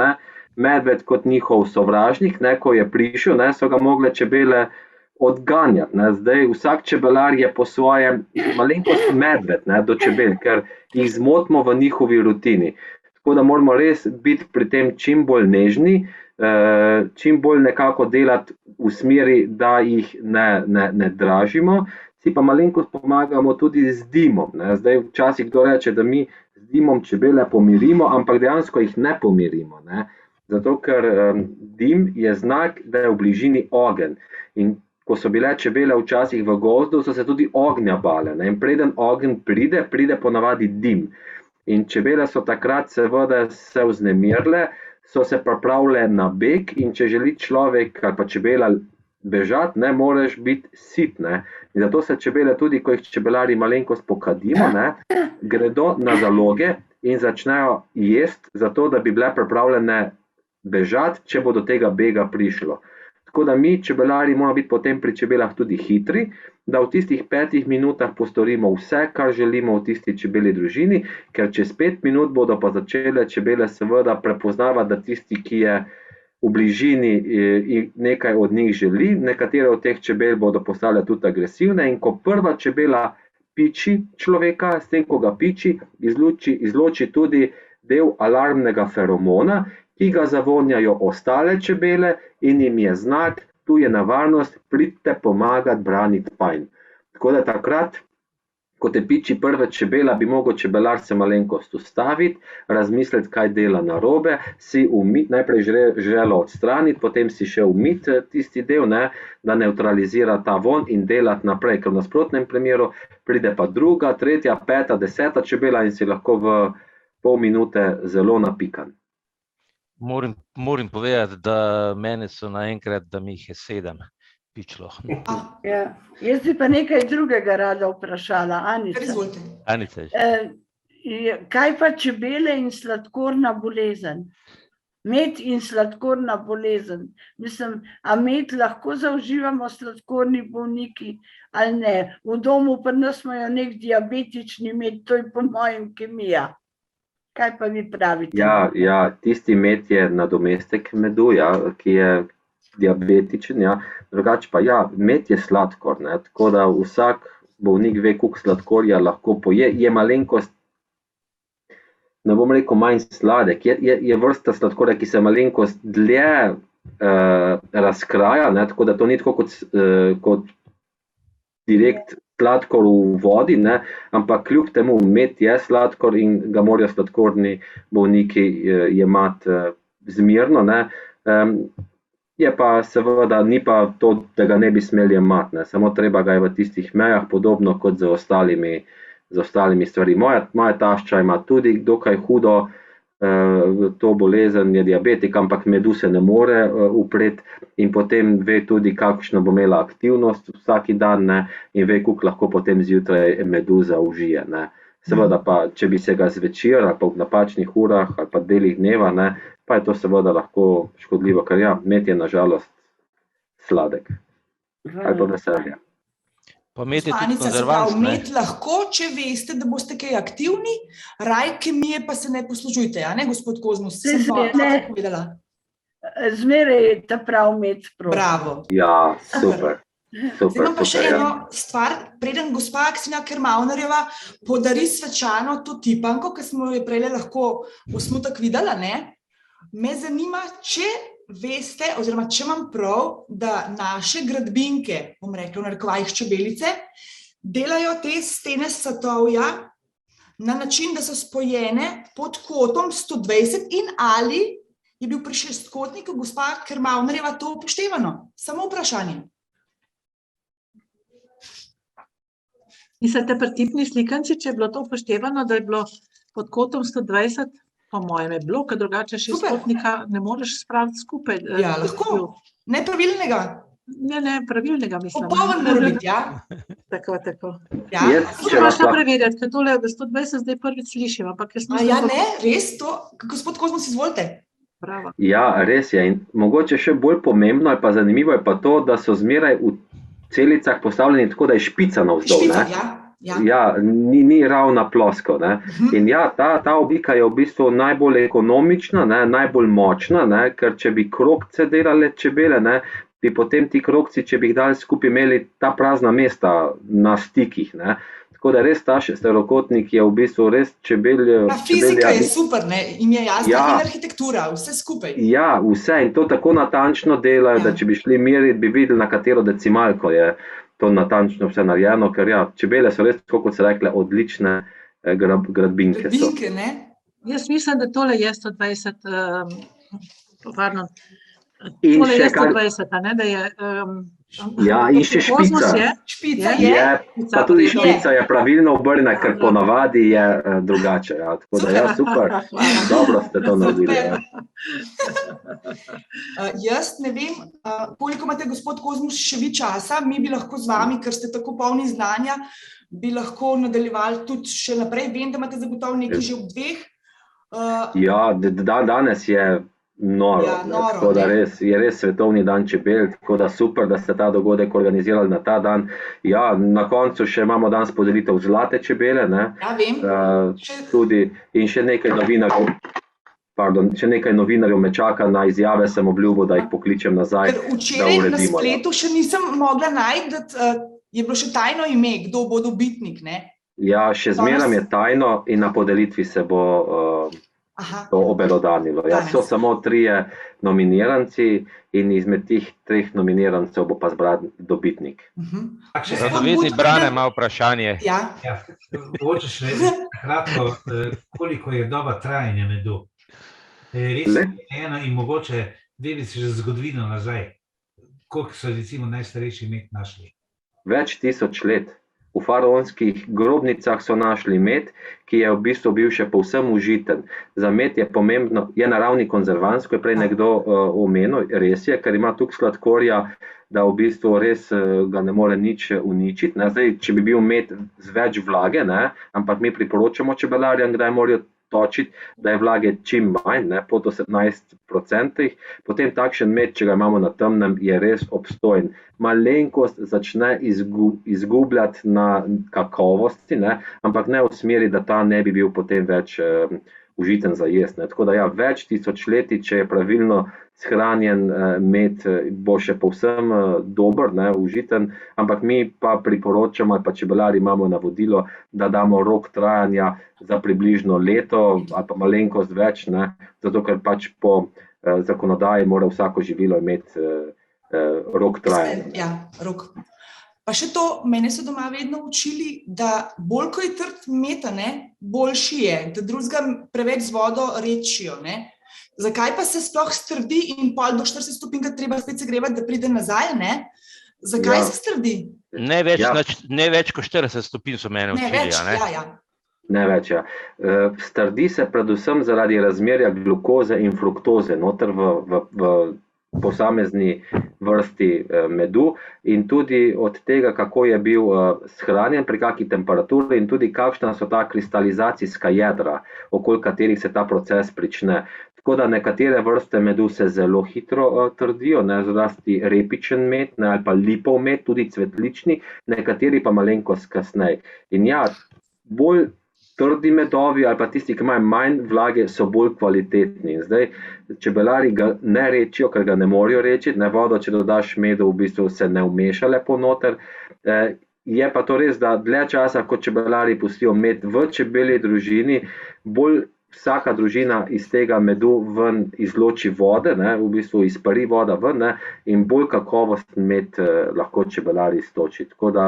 medved kot njihov sovražnik, ko je prišel, so ga mogle čebele odganjati. Zdaj vsak čebelar je po svojem malenkost medved do čebel, ker jih zmotimo v njihovi rutini. Tako da moramo res biti pri tem čim bolj nežni, čim bolj nekako delati v smeri, da jih ne dražimo, si pa malenkost pomagamo tudi z dimom. Zdaj včasih kdo reče, da mi z dimom čebele pomirimo, ampak dejansko jih ne pomirimo. Zato, ker dim je znak, da je v bližini ogenj. In ko so bile čebele včasih v gozdu, so se tudi ognja bale. In preden ogenj pride ponavadi dim. In čebele so takrat seveda se vznemirile, so se pripravile na beg in če želi človek ali pa čebela bežati, moraš biti sit. In zato se čebele tudi, ko jih čebelari malenkost pokadimo, gredo na zaloge in začnejo jesti, zato da bi bile pripravljene bežati, če bo do tega bega prišlo. Tako da mi, čebelarji, moramo biti potem pri čebelah tudi hitri, da v tistih 5 minutah postorimo vse, kar želimo v tisti čebeli družini, ker čez 5 minut bodo pa začele čebele seveda prepoznavati, da tisti, ki je v bližini in nekaj od njih želi, nekatere od teh čebel bodo postale tudi agresivne in ko prva čebela piči človeka, s tem, ko ga piči, izloči tudi del alarmnega feromona, ki ga zavonjajo ostale čebele in jim je znak, tu je nevarnost, pridite pomagati braniti panj. Tako da takrat, ko te piči prva čebela, bi mogel čebelar se malenkost ustaviti, razmisliti, kaj dela narobe, si najprej žrelo odstraniti, potem si še umiti tisti del, ne, da neutralizira ta von in delati naprej, ker v nasprotnem primeru pride pa druga, tretja, 5., 10. čebela in si lahko v pol minute zelo napikan. Moram povedati, da mene so naenkrat, da mi jih je 7 pičlo. Ja. Jaz bi pa nekaj drugega rada vprašala, Anica. Kaj pa čebele in sladkorna bolezen? Med in sladkorna bolezen. Mislim, a med lahko zauživamo sladkorni bolniki ali ne? V domu pri nas imajo nek diabetični med, to je po mojem kemija. Kaj pa vi pravite? Ja, tisti med je nadomestek medu, ja, ki je diabetičen, ja. Drugače pa ja, med je sladkor, ne, tako da vsak bolnik ve, koliko sladkorja lahko poje, je malenkost, ne bom rekel manj sladek, je vrsta sladkorja, ki se malenkost dlje razkraja, ne, tako da to ni tako kot direkt sladkor v vodi, ne, ampak kljub temu med je sladkor in ga morajo sladkorni bolniki jemati zmerno, ne. Je pa seveda, ni pa to, da ga ne bi smeli jemati, ne. Samo treba ga je v tistih mejah, podobno kot z ostalimi stvari. Moja tašča ima tudi dokaj hudo to bolezen, je diabetik, ampak medu se ne more upreti in potem ve tudi, kakšno bo imela aktivnost vsaki dan, ne, in ve, koliko lahko potem zjutraj medu zaužije, ne. Seveda pa, če bi se ga zvečer ali pa v napačnih urah ali pa delih dneva, ne, pa je to seveda lahko škodljivo, ker ja, med je nažalost sladek. Ali pa veselje. Pa med je tudi konzervans, ne? Med lahko, če veste, da boste kaj aktivni, raj kemije pa se ne poslužujte, a ne, gospod Kozmus? Sem pa povedala. Zmeraj je ta prav med prav. Bravo. Ja, super. Zdaj imam pa še eno stvar, preden gospa Aksina Kermaunerjeva podari svečano to tipanko, ki smo jo prej lahko osnutek videla, ne? Me zanima, če veste, oziroma če imam prav, da naše gradbinke, bom rekla v narekovajih čebelice, delajo te stene satovja na način, da so spojene pod kotom 120 in ali je bil pri šestkotniku gospa Kermaunerjeva to upoštevano? Samo vprašanje. Mislite pri tipni slikanci, če je bilo to upoštevano, da je bilo pod kotom 120? Po mojem je bilo, ker drugače šestkotnika ne moreš spraviti skupaj. Ja, lahko. Nepravilnega. Ne, pravilnega mislim. Popoln mora biti, ja. Tako. Ja. Moraš to preverjati, ker tole 120 zdaj prvič slišim. Ja, ne, res to. Gospod Kozmus, izvolite. Bravo. Ja, res je. In mogoče še bolj pomembno ali pa zanimivo je pa to, da so zmeraj v celicah postavljeni tako, da je špica navzdol. Špica, ja. Ja, ni ravna ploska, ne. In ja, ta oblika je v bistvu najbolj ekonomična, ne, najbolj močna, ne, ker če bi krogce delale čebele, ne, bi potem ti krogci, če bi jih dali skupaj, imeli ta prazna mesta na stikih, ne. Tako da res ta šesterokotnik je v bistvu res čebelja. Fizika je super, ne, in je jasna, in arhitektura, vse skupaj. Ja, vse in to tako natančno delajo, da če bi šli meriti, bi videli, na katero decimalko je to natančno vse narejeno, ker ja, čebele so res, tako kot se rekle, odlične gradbinke. Gradbinke, ne? Jaz mislim, da tole je 120, pardon, in tole je 120, ne, da je... Ja, in še špica. Špica je. Pa tudi špica je pravilno obrnjena, ker ponavadi je drugače. Ja. Tako da, ja, super. Dobro ste to naredili. Ja. Jaz ne vem, koliko imate, gospod Kozmus, še vi časa, mi bi lahko z vami, ker ste tako polni znanja, bi lahko nadaljevali tudi še naprej. Vem, da imate zagotovo nekaj že ob 2. Ja, danes je noro. Tako da je res svetovni dan čebel, tako da super, da ste ta dogodek organizirali na ta dan. Ja, na koncu še imamo danes podelitev zlate čebele, ne? Ja, vem. Tudi in še nekaj novinarjev me čaka na izjave, sem obljubil, da jih pokličem nazaj. Ker včeraj na spletu še nisem mogla najti, da je bilo še tajno ime, kdo bo dobitnik, ne? Ja, še zmeram je tajno in na podelitvi se bo to obelodanilo. Ja, so samo 3 nominiranci in izmed teh 3 nominirancev bo pa zbran dobitnik. Radovedni Brane ima vprašanje. Ja. Hočeš reči kratko, koliko je doba trajanja medu? Res ena in mogoče vedeti si že zgodovino nazaj. Koliko so recimo najstarejši med našli? Več tisoč let. V faraonskih grobnicah so našli med, ki je v bistvu bil še povsem užiten. Za med je pomembno, je naravni konzervans, ko je prej nekdo omenil, res je, ker ima tukaj sladkorja, da v bistvu res ga ne more nič uničiti. Zdaj, če bi bil med z več vlage, ne, ampak mi priporočamo čebelarjem, kdaj morajo točiti, da je vlage čim manj, ne, pod 18%, potem takšen med, če ga imamo na temnem, je res obstojen. Malenkost začne izgubljati na kakovosti, ne, ampak ne v smeri, da ta ne bi bil potem več užiten za jesti. Tako da ja, več tisočletij, če je pravilno shranjen med, bo še povsem dober, ne, užiten, ampak mi pa priporočamo, ali pa čebelari imamo navodilo, da damo rok trajanja za približno leto ali pa malenkost več, ne, zato ker pač po zakonodaji mora vsako živilo imeti rok trajanja. Ja, rok. Pa še to, mene so doma vedno učili, da bolj ko je trd med, boljši je, da drugega preveč z vodo rečijo, ne. Zakaj pa se sploh strdi in pol do 40 stopinj treba spet segrevati, da pride nazaj, ne? Zakaj se strdi? Ne več kot 40 stopinj so mene učili, ja. Ne več, ja. Strdi se predvsem zaradi razmerja glukoze in fruktoze noter v posamezni vrsti medu in tudi od tega, kako je bil shranjen, pri kakšni temperaturi in tudi kakšna so ta kristalizacijska jedra, okoli katerih se ta proces prične. Tako da nekatere vrste medu se zelo hitro trdijo, zlasti repičen med, ali pa lipov med, tudi cvetlični, nekateri pa malenkost kasneje. In ja, bolj trdi medovi ali pa tisti, ki imajo manj vlage, so bolj kvalitetni. In zdaj, čebelari ga ne rečijo, ker ga ne morejo rečiti, vodo, če dodaš medu, v bistvu se ne vmeša lepo noter. Je pa to res, da dlje časa, kot čebelari pustijo med v čebelji družini, bolj vsaka družina iz tega medu ven izloči vode, v bistvu izpari voda ven, in bolj kakovosten med lahko čebelari iztoči. Tako da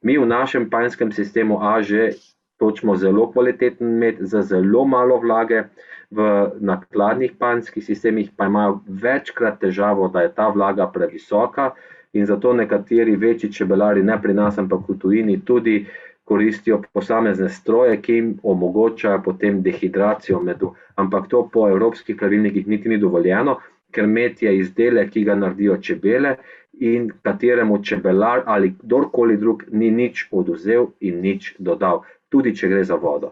mi v našem panjskem sistemu že točimo zelo kvaliteten med za zelo malo vlage, v nakladnih panjskih sistemih pa imajo večkrat težavo, da je ta vlaga previsoka in zato nekateri večji čebelari, ne pri nas, ampak v tujini, tudi koristijo posamezne stroje, ki jim omogočajo potem dehidracijo medu. Ampak to po evropskih pravilnikih niti ni dovoljeno, ker med je izdelek, ki ga naredijo čebele in kateremu čebelar ali kdorkoli drug ni nič odvzel in nič dodal. Tudi, če gre za vodo.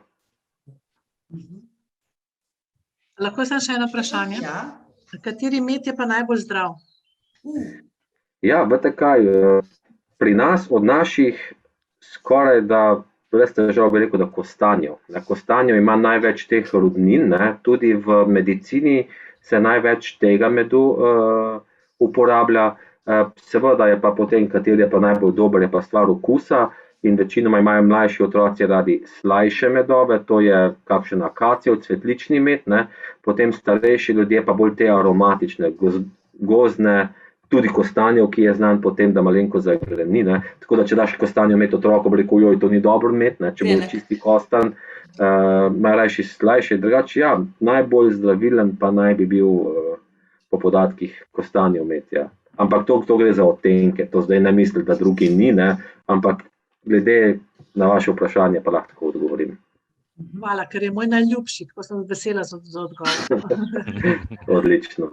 Lahko sem še eno vprašanje? Ja. Kateri med je pa najbolj zdrav? Ja, veste kaj, pri nas od naših skoraj da, brez težav bi rekel, da kostanjev. Kostanjev ima največ teh rudnin, tudi v medicini se največ tega medu uporablja. Seveda je pa potem, kateri je pa najbolj dober, je pa stvar okusa. In večinoma imajo mlajši otroci radi slajše medove, to je kakšen akacijev, cvetlični med, potem starejši ljudje pa bolj te aromatične, gozdne, tudi kostanjev, ki je znan potem, da malenko zagreni. Tako da, če daš kostanjev med otroku, bo rekel, joj, to ni dober med, če bo čisti kostan, najrajši slajši, drugače, ja, najbolj zdravilen pa naj bi bil po podatkih kostanjev med, ja. Ampak to gre za odtenke, to zdaj ne misli, da drugi ni, ampak glede na vaše vprašanje pa lahko tako odgovorim. Hvala, ker je moj najljubši, tako sem vesela za odgovor. Odlično.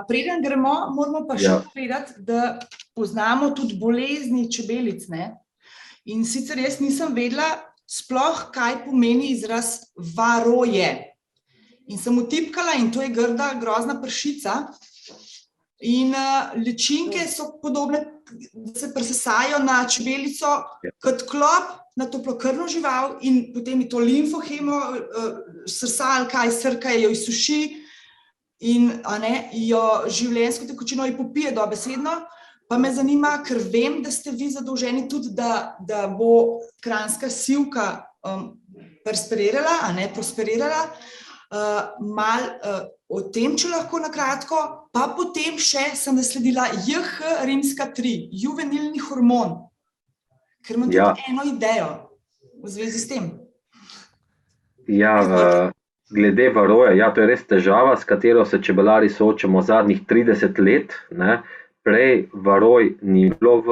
Preden gremo, moramo pa še povedati, da poznamo tudi bolezni čebelic, in sicer jaz nisem vedela sploh, kaj pomeni izraz varoje. In sem utipkala in to je grda, grozna pršica. In ličinke so podobne, da se presesajo na čebelico kot klop na toplokrvno žival in potem je to limfohemo, srsa ali kaj srka jo izsuši in jo življenjsko tekočino jo popije dobesedno. Pa me zanima, ker vem, da ste vi zadolženi tudi, da bo kranjska sivka prosperirala. O tem, če lahko na kratko, pa potem še sem nasledila JH-3, juvenilni hormon, ker imam tudi eno idejo v zvezi s tem. Glede varoja, to je res težava, s katero se čebelari soočamo zadnjih 30 let. Prej varoj ni bilo v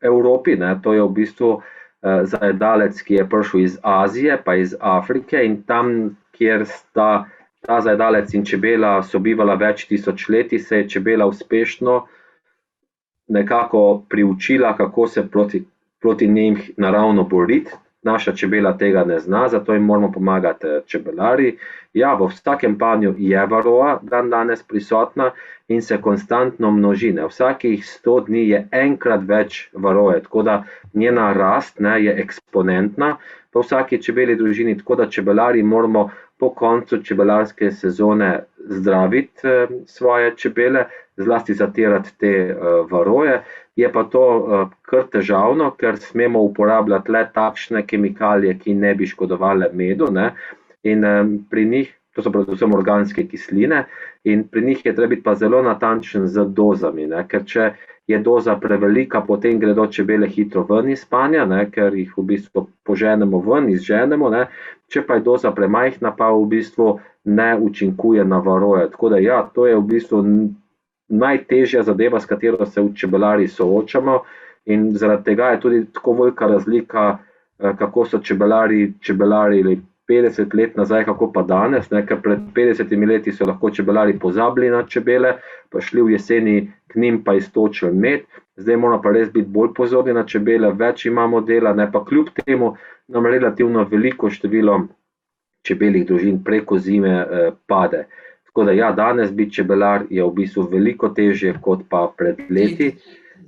Evropi, to je v bistvu zajedalec, ki je prišel iz Azije pa iz Afrike in tam, kjer sta ta zajedalec in čebela sobivala več tisočletij, se je čebela uspešno nekako priučila, kako se proti njim naravno boriti. Naša čebela tega ne zna, zato jim moramo pomagati čebelari. V vsakem panju je varoa danes prisotna in se konstantno množi. Vsakih 100 dni je enkrat več varoje, tako da njena rast je eksponentna po vsaki čebeli družini, tako da čebelari moramo po koncu čebelarske sezone zdraviti svoje čebele, zlasti zatirati te varoje. Je pa to kar težavno, ker smemo uporabljati le takšne kemikalije, ki ne bi škodovale medu. In pri njih, to so predvsem organske kisline, in pri njih je treba biti pa zelo natančen z dozami, ker če je doza prevelika, potem gredo čebele hitro ven iz panja, ker jih v bistvu poženemo ven, izženemo. Če pa je doza premajhna, pa v bistvu ne učinkuje na varoje. Tako da to je v bistvu najtežja zadeva, s katero se v čebelari soočamo in zaradi tega je tudi tako velika razlika, kako so čebelari 50 let nazaj, kako pa danes, ker pred 50 leti so lahko čebelari pozabili na čebele, pa šli v jeseni k njim pa iztočili med. Zdaj moramo pa res biti bolj pozorni na čebele, več imamo dela, pa kljub temu nam relativno veliko število čebeljih družin preko zime pade. Tako da danes biti čebelar je v bistvu veliko težje kot pa pred leti.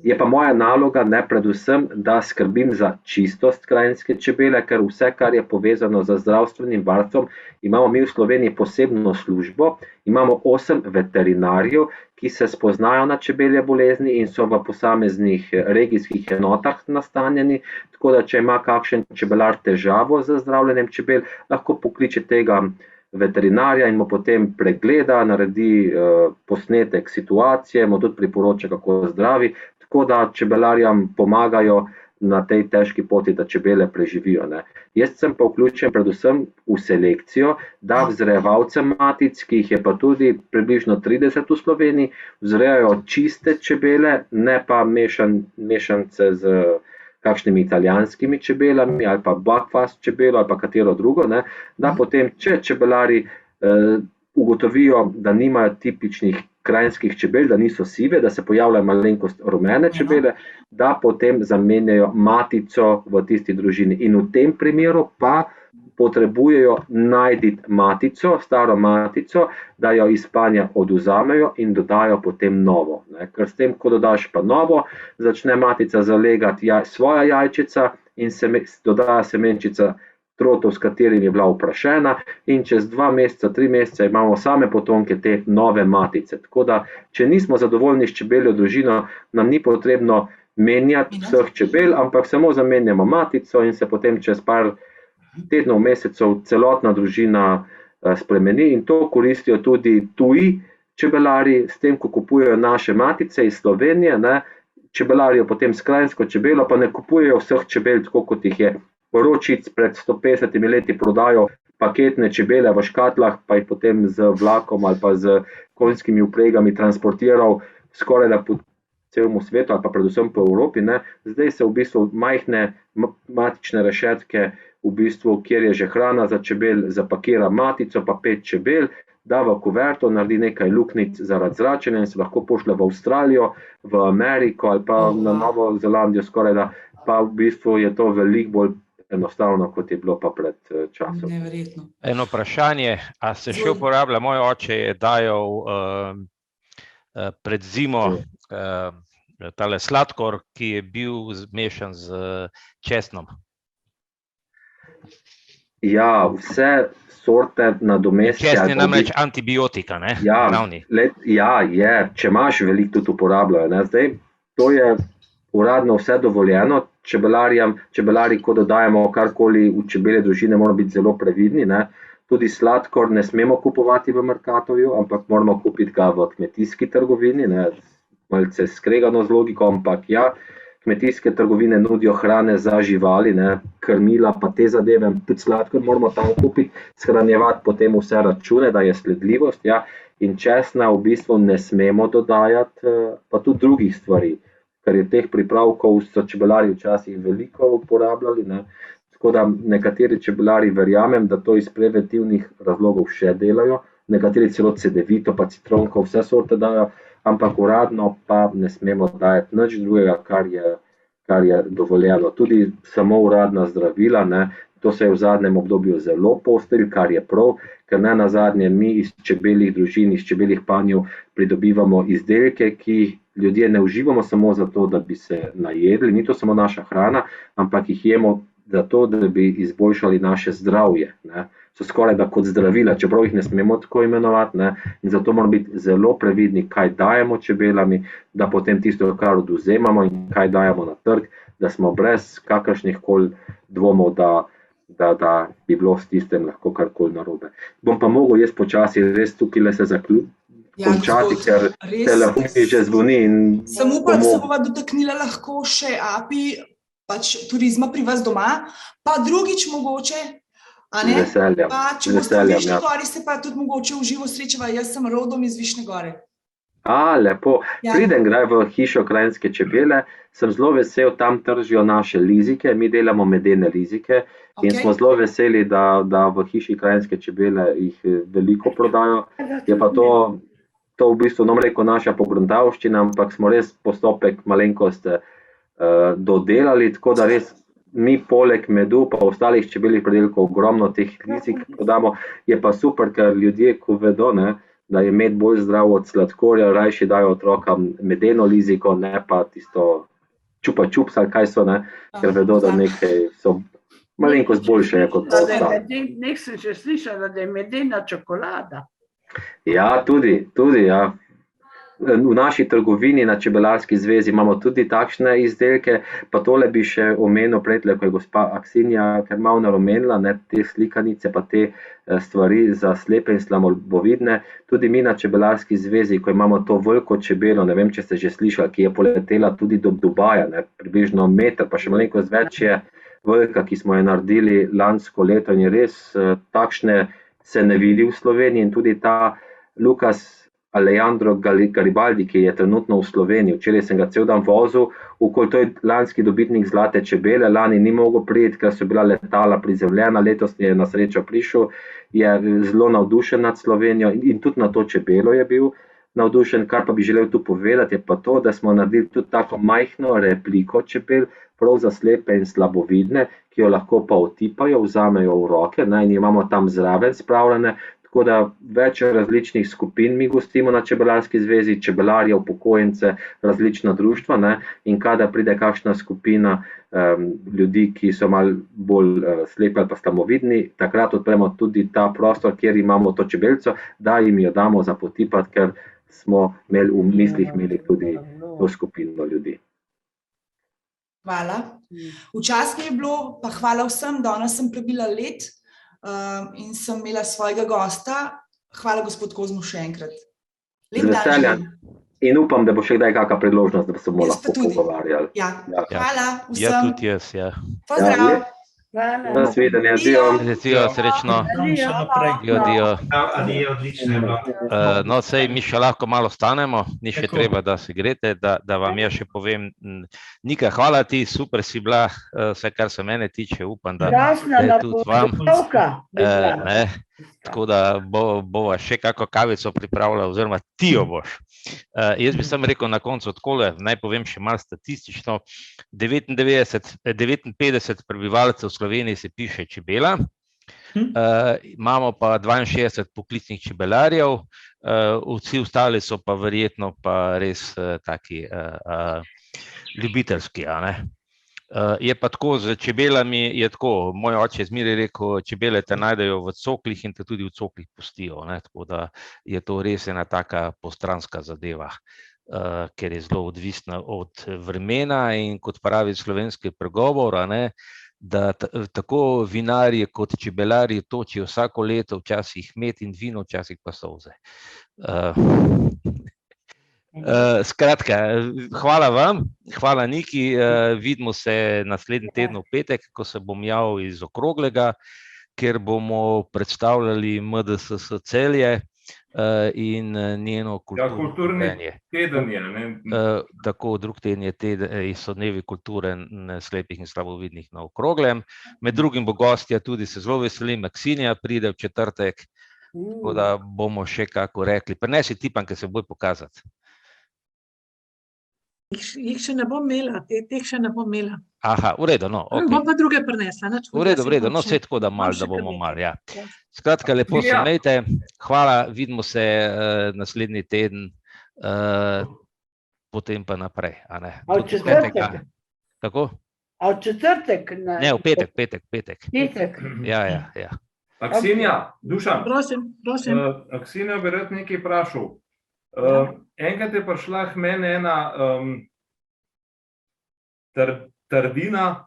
Je pa moja naloga predvsem, da skrbim za čistost kranjske čebele, ker vse, kar je povezano z zdravstvenim varstvom, imamo mi v Sloveniji posebno službo, imamo 8 veterinarjev, ki se spoznajo na čebelje bolezni in so v posameznih regijskih enotah nastanjeni, tako da če ima kakšen čebelar težavo z zdravljenjem čebel, lahko pokliče tega veterinarja in mu potem pregleda, naredi posnetek situacije, mu tudi priporoča, kako zdravi, tako da čebelarjam pomagajo na tej težki poti, da čebele preživijo. Jaz sem pa vključen predvsem v selekcijo, da vzrejevalce matic, ki jih je pa tudi približno 30 v Sloveniji, vzrejajo čiste čebele, ne pa mešance z kakšnimi italijanskimi čebelami ali pa buckfast čebelo ali pa katero drugo, da potem, če čebelari ugotovijo, da nimajo tipičnih kranjskih čebel, da niso sive, da se pojavljajo malenkost rumene čebele, da potem zamenjajo matico v tisti družini. In v tem primeru pa potrebujejo najti matico, staro matico, da jo iz panja odvzamejo in dodajo potem novo. Ker s tem, ko dodaš pa novo, začne matica zalegati svoja jajčica in se dodaja semenčica trotov, s katerimi je bila oprašena, in čez 2 meseca, 3 mesece imamo same potomke te nove matice. Tako da, če nismo zadovoljni s čebeljo družino, nam ni potrebno menjati vseh čebel, ampak samo zamenjamo matico in se potem čez par tednov, mesecev celotna družina spremeni in to koristijo tudi tuji čebelari, s tem, ko kupujejo naše matice iz Slovenije, čebelarijo potem s kranjsko čebelo, pa ne kupujejo vseh čebel, tako kot jih je Ročic pred 150 leti prodajo paketne čebele v škatlah, pa jih potem z vlakom ali pa z konjskimi vpregami transportiral skoraj da po celemu svetu ali pa predvsem po Evropi. Zdaj se v bistvu majhne matične rešetke, v bistvu, kjer je že hrana za čebel, zapakira matico pa 5 čebel, da v kuverto naredi nekaj luknjic zaradi zračenja in se lahko pošlje v Avstralijo, v Ameriko ali pa na Novo Zelandijo skoraj da, pa v bistvu je to veliko bolj enostavno, kot je bilo pa pred časom. Neverjetno. Eno vprašanje, a se še uporablja, moj oče je dajal pred zimo tale sladkor, ki je bil zmešan z česnom. Ja, vse sorte nadomestja. Česn je namreč antibiotika, ne? Ja, je, če imaš veliko tudi uporabljajo. Ne? Zdaj, to je uradno vse dovoljeno, čebelari, ko dodajamo karkoli v čebelje družine, moramo biti zelo previdni. Ne? Tudi sladkor ne smemo kupovati v Mercatorju, ampak moramo kupiti ga v kmetijski trgovini, ne? Malce skregano z logiko, ampak ja, kmetijske trgovine nudijo hrane za živali, ne? Krmila pa te zadeve, tudi sladkor moramo tam kupiti, shranjevati potem vse račune, da je sledljivost, ja? In česna v bistvu ne smemo dodajati, pa tudi drugih stvari, ker je teh pripravkov so čebelari včasih veliko uporabljali, ne? Tako da nekateri čebelari verjamem, da to iz preventivnih razlogov še delajo, nekateri celo cedevito pa citronko, vse sorte dajo, ampak uradno pa ne smemo dajati nič drugega, kar je dovoljeno. Tudi samo uradna zdravila, ne? To se je v zadnjem obdobju zelo poostrilo, kar je prav, ker ne nazadnje mi iz čebeljih družin, iz čebeljih panjev pridobivamo izdelke, ki jih ljudje ne uživamo samo zato, da bi se najedli, ni to samo naša hrana, ampak jih jemo zato, da bi izboljšali naše zdravje. Ne? So skoraj da kot zdravila, čeprav jih ne smemo tako imenovati, ne? In zato moramo biti zelo previdni, kaj dajemo čebelami, da potem tisto, kar odvzemamo in kaj dajemo na trg, da smo brez kakršnih koli dvomov, da bi bilo s tistem lahko karkoli narobe. Bom pa mogel jaz počasi res tukaj le se končati, ker telefon že zvoni. Sem upam, da se bova dotaknila lahko še API, pač turizma pri vas doma, pa drugič mogoče, a ne? Veseljem. Pa če boste v Višnji Gori, se pa tudi mogoče v živo srečava, jaz sem rodom iz Višnje Gore. Lepo. Pridem kdaj v hišo Kranjske čebele, sem zelo vesel, tam tržijo naše lizike, mi delamo medene lizike in smo zelo veseli, da v hiši Kranjske čebele jih veliko prodajo. Je pa to v bistvu, rekel, naša pogruntavščina, ampak smo res postopek malenkost dodelali, tako da res mi poleg medu pa ostalih čebeljih pridelkov ogromno teh lizik prodamo. Je pa super, ker ljudje, ko vedo, ne, da je med bolj zdrav od sladkorja, rajši dajo otrokam medeno liziko, ne pa tisto čupa čups ali kaj so, ne, ker vedo, da nekaj so malenkost boljše kot to ostalo. Nek sem še slišala, da je medena čokolada. Ja, tudi, ja. V naši trgovini na Čebelarski zvezi imamo tudi takšne izdelke, pa tole bi še omenil predle, ko je gospa Aksinja, ker malo naromenila, ne, te slikanice pa te stvari za slepe in slabovidne. Tudi mi na Čebelarski zvezi, ko imamo to veliko čebelo, ne vem, če ste že slišali, ki je poletela tudi do Dubaja, ne, približno meter, pa še malenkost več je velika, ki smo jo naredili lansko leto in je res takšne se ne vidi v Sloveniji in tudi ta Lukas Alejandro Garibaldi, ki je trenutno v Sloveniji. Včeraj sem ga cel dan vozil, to je lanski dobitnik zlate čebele, lani ni mogel priti, ker so bila letala prizemljena, letos je na srečo prišel, je zelo navdušen nad Slovenijo in tudi na to čebelo je bil navdušen. Kar pa bi želel tu povedati, je pa to, da smo naredili tudi tako majhno repliko čebel, prav za slepe in slabovidne, ki jo lahko pa otipajo, vzamejo v roke, ne, in imamo tam zraven spravljene. Tako da več različnih skupin mi gostimo na Čebelarski zvezi, čebelarje, upokojence, različna društva, ne, in kadar pride kakšna skupina ljudi, ki so malo bolj slepi ali pa slabovidni, takrat odpremo tudi ta prostor, kjer imamo to čebelco, da jim jo damo za potipati, ker smo imeli v mislih tudi to skupino ljudi. Hvala. Včasih je bilo, pa hvala vsem, danes sem prebila let in sem imela svojega gosta. Hvala, gospod Kozmo, še enkrat. Z veseljem. In upam, da bo še kdaj kakšna priložnost, da se bomo lahko pogovarjali. Hvala vsem. Ja, tudi jaz, ja. Pozdrav. Nasvidenje, adijo, srečno. Adijo. Odlično je bilo. No, sej mi še lahko malo stanemo, ni še treba, da se grete, da vam jaz še povem. Nika, hvala ti, super si bila, vse kar se mene tiče, upam, da je tudi vam. tako da bova še kako kavico pripravila, oziroma ti jo boš. Jaz bi sam rekel na koncu odkole, naj povem še malo statistično, 59 prebivalcev v Sloveniji se piše čebela, imamo pa 62 poklicnih čebelarjev, vsi ostali so pa verjetno pa res taki ljubiteljski, a ne. Je pa tako, z čebelami je tako, moj oče je zmeraj rekel, čebele te najdejo v coklih in te tudi v coklih pustijo, ne, tako da je to res ena taka postranska zadeva, ker je zelo odvisna od vremena in kot pravi slovenski pregovor, a ne, da tako vinarji kot čebelarji točijo vsako leto, včasih med in vino, včasih pa solze. Skratka, hvala vam, hvala Niki, vidimo se naslednji teden v petek, ko se bom javil iz Okroglega, kjer bomo predstavljali MDSS Celje in njeno kulturno teden. Tako, drug teden so dnevi kulture slepih in slabovidnih na Okroglem. Med drugim bo gostja, tudi se zelo veselim, Maksinja pride v četrtek, tako da bomo še kako rekli. Prinesi tipanke, se boj pokazati. Jih še ne bom imela, teh še ne bom imela. Aha, v redu, no. Bom pa druge prinesla. V redu, no, vse tako da malo, da bomo malo, ja. Skratka, lepo se imejte, hvala, vidimo se naslednji teden, potem pa naprej, a ne. A v četrtek? Tako? A v četrtek? Ne, v petek. Petek? Ja. Aksinja, Dušan. Prosim. Aksinja bi rad nekaj vprašal. Enkrat je prišla k meni ena trdina,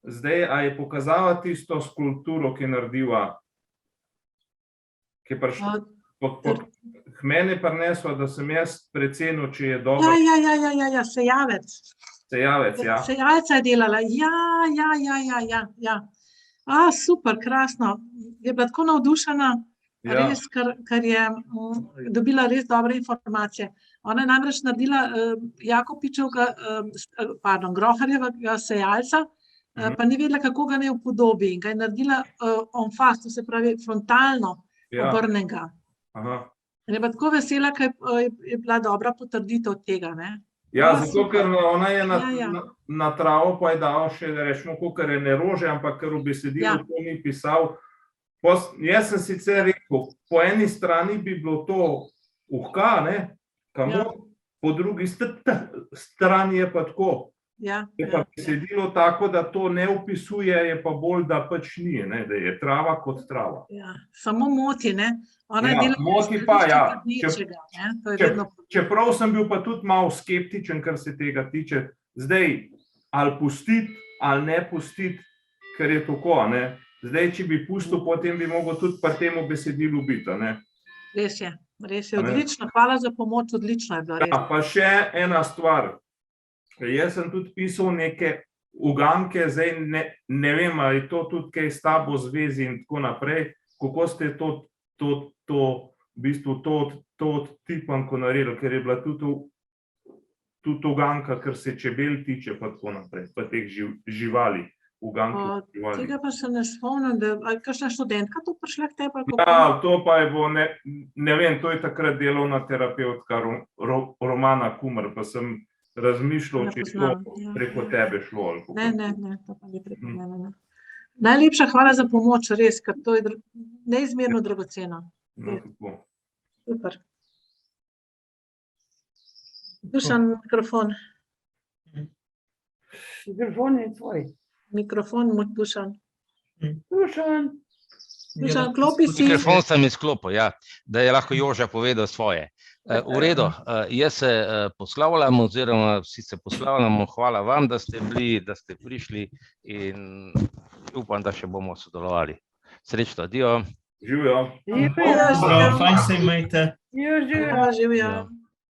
zdaj, a je pokazala tisto skulpturo, ki je naredila, ki je prišla k meni prinesla, da sem jaz precenil, če je dobro. Ja, Sejavec. Sejavec, ja. Sejavca je delala, ja. Super, krasno. Je bila tako navdušena. Res, ker je dobila res dobre informacije. Ona je namreč naredila Groharjevega sejalca, pa ni vedela, kako ga ne upodobi. In ga je naredila en face, to se pravi frontalno obrnenega. In je bila tako vesela, ker je bila dobra potrditev tega. Ja, zato, ker ona je na travo pa je dala še, rečemo, kakor je ne rože, ampak ker v besedilu to ni pisal. Jaz sem sicer rekel, po eni strani bi bilo to kamor, po drugi strani je pa tako. Je pa besedilo tako, da to ne opisuje, je pa bolj, da pač ni, da je trava kot trava. Samo moti, ne? Moti pa, ja. Čeprav sem bil pa tudi malo skeptičen, kar se tega tiče, zdaj ali pustiti, ali ne pustiti, ker je tako, ne? Zdaj, če bi pustil, potem bi mogel tudi pri temu besedilu biti, ne? Res je, odlično, hvala za pomoč, odlično je bilo res. Pa še ena stvar, jaz sem tudi pisal neke uganke, zdaj ne vem, ali to tudi kaj s tabo zvezi in tako naprej, kako ste to tipanko naredili, ker je bila tudi uganka, kar se čebel tiče, pa tako naprej, pa teh živali. Tega pa se ne spomnim, da je kakšna študentka to prišla k tebi? Ja, to pa je bilo, ne vem, to je takrat delovna terapeutka Romana Kumer, pa sem razmišljal, če to preko tebe šlo. Ne, to pa ni preko mene. Najlepša hvala za pomoč, res, ker to je neizmerno dragoceno. Super. Dušan, mikrofon. Mikrofon je tvoj. Mikrofon, Dušan. Dušan, klopi si. Mikrofon sem izklopil, ja, da je lahko Joža povedal svoje. V redu, jaz se poslavljam, oziroma vsi se poslavljamo, hvala vam, da ste bili, da ste prišli in upam, da še bomo sodelovali. Srečno, adijo. Živijo. Fajn se imejte. Živijo. Živijo.